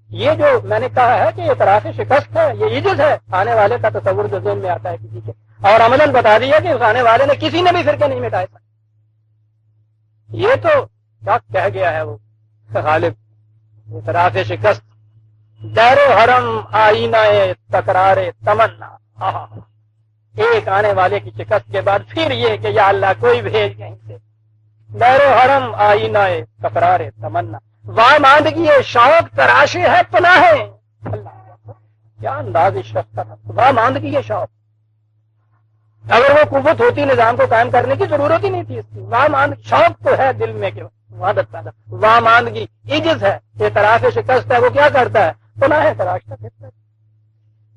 یہ جو میں نے کہا ہے کہ اعتراف شکست ہے، یہ عجز ہے آنے والے کا تصور جو ذہن میں آتا ہے کسی کے، اور عملاً بتا دیا کہ اس آنے والے نے کسی نے بھی فرقے نہیں مٹائے سکتے۔ یہ تو کیا کہہ گیا ہے وہ غالب، اعتراف شکست، دیر و حرم آئینہ تکرار تمنا، ایک آنے والے کی شکست کے بعد پھر یہ کہ یا اللہ کوئی بھیج کہیں سے، دیر و حرم آئینہ تکرار تمنا، واماندگی شوق تراشے ہے پناہ، اللہ کیا انداز اس شخص کا تھا، واماندگی شوق، اگر وہ قوت ہوتی نظام کو قائم کرنے کی ضرورت ہی نہیں تھی اس کی، شوق تو ہے دل میں کہ وحدت پیدا، واماندگی عجز ہے، اعتراف شکست ہے، وہ کیا کرتا ہے پناہیں تراشتا پھرتا ہے۔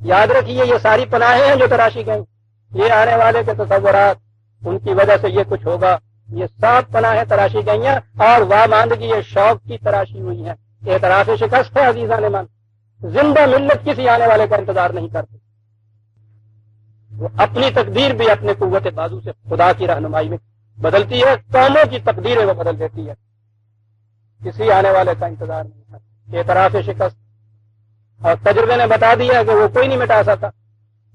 یاد رکھیے یہ ساری پناہیں ہیں جو تراشی گئیں، یہ آنے والے کے تصورات، ان کی وجہ سے یہ کچھ ہوگا، یہ سب پناہیں تراشی گئی ہیں، اور واماندگی یہ شوق کی تراشی ہوئی ہے۔ اعتراف شکست ہے عزیزان من، زندہ ملت کسی آنے والے کا انتظار نہیں کرتی، وہ اپنی تقدیر بھی اپنے قوت بازو سے خدا کی رہنمائی میں بدلتی ہے، قوموں کی تقدیریں وہ بدل دیتی ہے، کسی آنے والے کا انتظار نہیں کرتی۔ اعتراف شکست، اور تجربے نے بتا دیا کہ وہ کوئی نہیں مٹا سکتا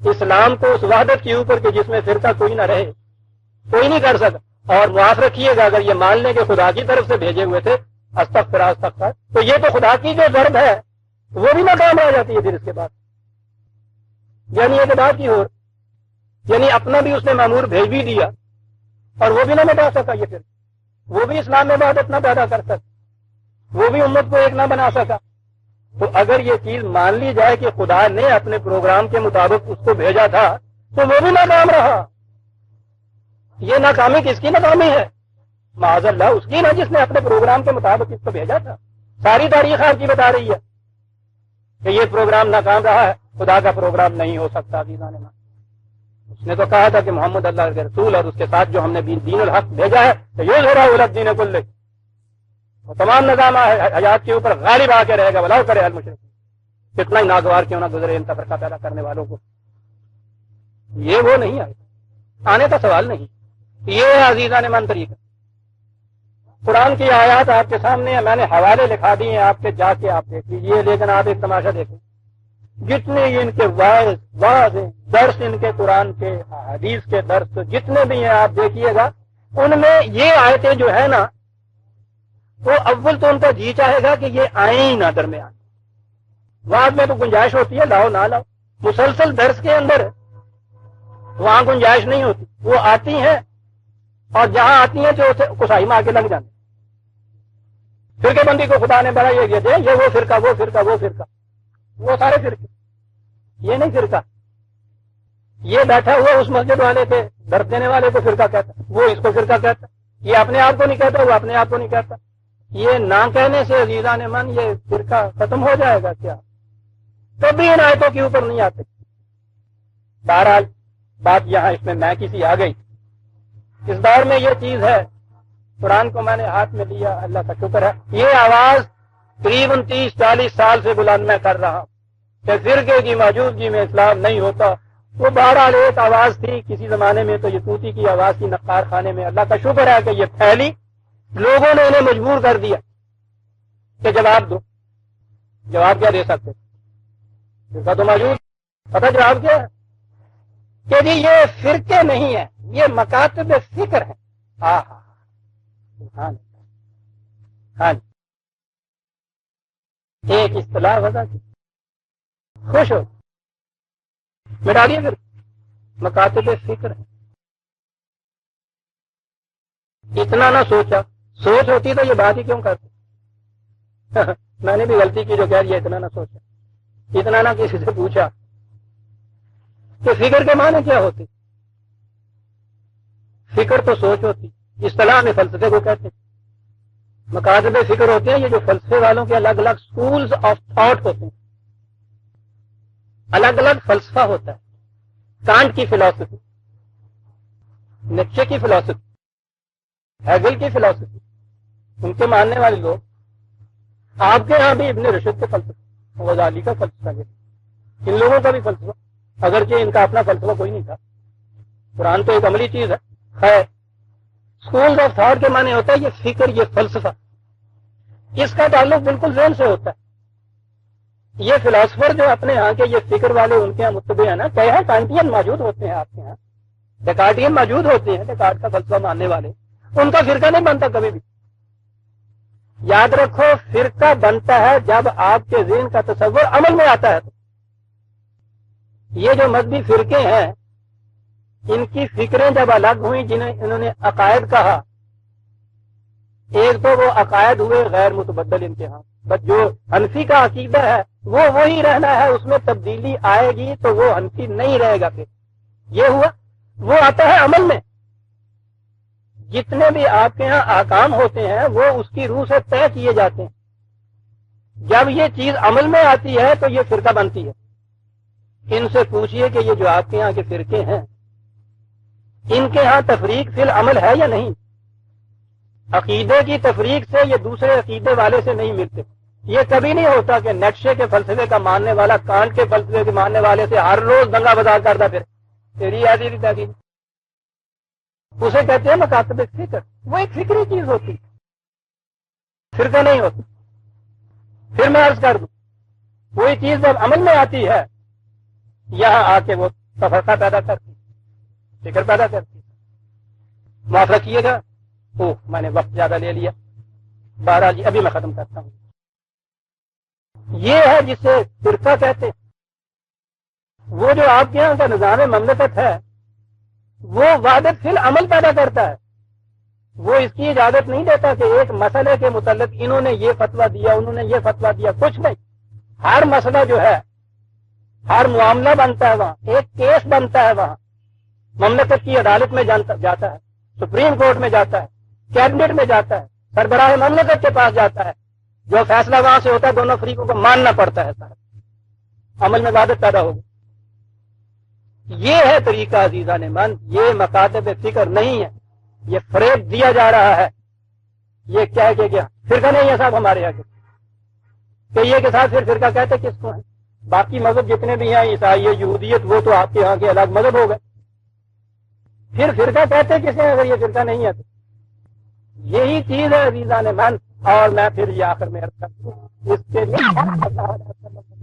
اسلام کو اس وحدت کے اوپر کہ جس میں فرقہ کوئی نہ رہے، کوئی نہیں کر سکتا۔ اور معاف رکھیے گا اگر یہ مان لیں کہ خدا کی طرف سے بھیجے ہوئے تھے استغفر استغفر، تو یہ تو خدا کی جو ضرب ہے وہ بھی ناکام آ جاتی ہے پھر اس کے بعد. یعنی ایک بات کی اور یعنی اپنا بھی اس نے مامور بھیج بھی دیا اور وہ بھی نہ مٹا سکا، یہ پھر وہ بھی اسلام میں عبادت نہ پیدا کر سکا، وہ بھی امت کو ایک نہ بنا سکا. تو اگر یہ چیز مان لی جائے کہ خدا نے اپنے پروگرام کے مطابق اس کو بھیجا تھا تو وہ بھی ناکام رہا. یہ ناکامی کس کی ناکامی ہے؟ معاذ اللہ اس کی نا جس نے اپنے پروگرام کے مطابق اس کو بھیجا تھا. ساری تاریخ آپ کی بتا رہی ہے کہ یہ پروگرام ناکام رہا ہے، خدا کا پروگرام نہیں ہو سکتا. عزیزان نے اس نے تو کہا تھا کہ محمد اللہ کے رسول اور اس کے ساتھ جو ہم نے دین الحق بھیجا ہے تو یہ ذرا الگ دین کل تمام نظام حیات کے اوپر غالب آ کے رہے گا ولاؤ کرے المشرک. کتنا ہی ناگوار کیوں نہ گزرے ان تفرقہ پیدا کرنے والوں کو. یہ وہ نہیں آئے، آنے کا سوال نہیں. یہ ہے عزیزان من طریقہ. قرآن کی آیات آپ کے سامنے ہیں، میں نے حوالے لکھا دیے ہیں آپ کے، جا کے آپ دیکھ لیجیے. لیکن آپ ایک تماشا دیکھیں، جتنے ان کے واعظ درس ان کے قرآن کے حدیث کے درس جتنے بھی ہیں آپ دیکھیے گا، ان میں یہ آیتیں جو ہے نا وہ اول تو ان کا جی چاہے گا کہ یہ آئیں ہی نہ درمیان. وعظ میں تو گنجائش ہوتی ہے لاؤ نہ لاؤ، مسلسل درس کے اندر وہاں گنجائش نہیں ہوتی. وہ آتی ہیں اور جہاں آتی ہیں جو کسائی میں آگے لگ جاتے. فرقے بندی کو خدا نے بڑا یہ دے، یہ وہ فرقہ وہ فرقہ وہ فرقہ، وہ سارے فرقے. یہ نہیں فرقہ، یہ بیٹھا ہوا اس مسجد والے کے درد دینے والے کو فرقہ کہتا، وہ اس کو فرقہ کہتا. یہ اپنے آپ کو نہیں کہتا، وہ اپنے آپ کو نہیں کہتا. یہ نہ کہنے سے عزیزان من یہ فرقہ ختم ہو جائے گا کیا؟ کبھی ان آیتوں کے اوپر نہیں آتے. بہرحال بات یہاں اس میں میں کسی آ گئی. اس دور میں یہ چیز ہے، قرآن کو میں نے ہاتھ میں لیا، اللہ کا شکر ہے. یہ آواز قریب 30-40 سال سے بلند میں کر رہا کہ فرقے کی موجودگی میں اسلام نہیں ہوتا. وہ بہرحال ایک آواز تھی کسی زمانے میں، تو یہ طوطی کی آواز تھی نقار خانے میں. اللہ کا شکر ہے کہ یہ پھیلی، لوگوں نے انہیں مجبور کر دیا کہ جواب دو. جواب کیا دے سکتے؟ فرقہ تو موجود. پتہ جواب کیا ہے؟ کہ جی یہ فرقے نہیں ہیں، یہ مکاتب فکر ہیں. ہاں جی، ایک اصطلاح وضع کی، خوش ہو مٹا دیے. پھر مکاتب فکر ہیں. اتنا نہ سوچا، سوچ ہوتی تو یہ بات ہی کیوں کرتے. میں نے بھی غلطی کی جو کہہ دیا اتنا نہ سوچا، اتنا نہ کسی سے پوچھا کہ فکر کے معنی کیا ہوتی. فکر تو سوچ ہوتی، اصطلاح میں فلسفے کو کہتے ہیں. مکاتب فکر ہوتے ہیں یہ جو فلسفے والوں کے الگ الگ سکولز آف تھاٹ ہوتے ہیں، الگ الگ فلسفہ ہوتا ہے. کانٹ کی فلسفی، نیچے کی فلسفی، ہیگل کی فلسفی، ان کے ماننے والے لوگ. آپ کے ہاں بھی ابن رشد کے فلسفہ، غزالی کا فلسفہ، ان لوگوں کا بھی فلسفہ، اگرچہ ان کا اپنا فلسفہ کوئی نہیں تھا. قرآن تو ایک عملی چیز ہے. خیر، سکول آف تھاٹ کے معنی ہوتا ہے یہ فکر، یہ فلسفہ. اس کا تعلق بالکل ذہن سے ہوتا ہے. یہ فلاسفر جو اپنے ہاں کے یہ فکر والے ان کے یہاں متبع ہیں نا، کیا ہے کانٹین موجود ہوتے ہیں آپ کے یہاں، ڈیکارٹین موجود ہوتے ہیں، ڈیکارٹ کا فلسفہ ماننے والے. ان کا فرقہ نہیں بنتا کبھی بھی. یاد رکھو فرقہ بنتا ہے جب آپ کے ذہن کا تصور عمل میں آتا ہے. تو یہ جو مذہبی فرقے ہیں ان کی فکریں جب الگ ہوئیں، جنہیں انہوں نے عقائد کہا، ایک تو وہ عقائد ہوئے غیر متبدل ان کے ہاں. بس جو حنفی کا عقیدہ ہے وہ وہی رہنا ہے، اس میں تبدیلی آئے گی تو وہ حنفی نہیں رہے گا. پھر یہ ہوا، وہ آتا ہے عمل میں. جتنے بھی آپ کے ہاں احکام ہوتے ہیں وہ اس کی روح سے طے کیے جاتے ہیں. جب یہ چیز عمل میں آتی ہے تو یہ فرقہ بنتی ہے. ان سے پوچھئے کہ یہ جو آپ کے یہاں کے فرقے ہیں ان کے ہاں تفریق فی العمل ہے یا نہیں؟ عقیدے کی تفریق سے یہ دوسرے عقیدے والے سے نہیں ملتے. یہ کبھی نہیں ہوتا کہ نیٹشے کے فلسفے کا ماننے والا کانٹ کے فلسفے کے ماننے والے سے ہر روز دنگا بازار کرتا پھر تیری آدھی تحقیق. اسے کہتے ہیں مکاتب فکر. وہ ایک فکری چیز ہوتی، فرقہ نہیں ہوتی. پھر میں عرض کر دوں، وہی چیز جب عمل میں آتی ہے یہاں آ کے وہ تفرقہ پیدا کرتی، فکر پیدا کرتی. معافرہ کیے گا؟ اوہ میں نے وقت زیادہ لے لیا، بہرحال جی ابھی میں ختم کرتا ہوں۔ یہ ہے جسے فرقہ کہتے ہیں۔ وہ جو آپ کے یہاں کا نظام مملکت ہے وہ وحدت فی العمل پیدا کرتا ہے، وہ اس کی اجازت نہیں دیتا کہ ایک مسئلے کے متعلق انہوں نے یہ فتویٰ دیا، انہوں نے یہ فتویٰ دیا، کچھ نہیں۔ ہر مسئلہ جو ہے، ہر معاملہ بنتا ہے وہاں، ایک کیس بنتا ہے وہاں، مملکت کی عدالت میں جاتا ہے، سپریم کورٹ میں جاتا ہے، کیبنٹ میں جاتا ہے، سربراہ مملکت کے پاس جاتا ہے، جو فیصلہ وہاں سے ہوتا ہے دونوں فریقوں کو ماننا پڑتا ہے، سارا عمل میں وحدت پیدا ہوگی۔ یہ ہے طریقہ عزیزان من، یہ مکاتب فکر نہیں ہے، یہ فریب دیا جا رہا ہے۔ یہ کہہ کے کیا فرقہ نہیں ہے صاحب ہمارے یہاں کہ یہ کے ساتھ پھر فرقہ کہتے کس کو ہیں؟ باقی مذہب جتنے بھی ہیں، عیسائیت، یہودیت، وہ تو آپ کے یہاں کے الگ مذہب ہو گئے، پھر فرقہ کہتے کسے ہیں اگر یہ فرقہ نہیں ہے تو؟ یہی چیز ہے عزیزان من، اور میں پھر یہ آخر میں عرض کرتا ہوں اس کے لیے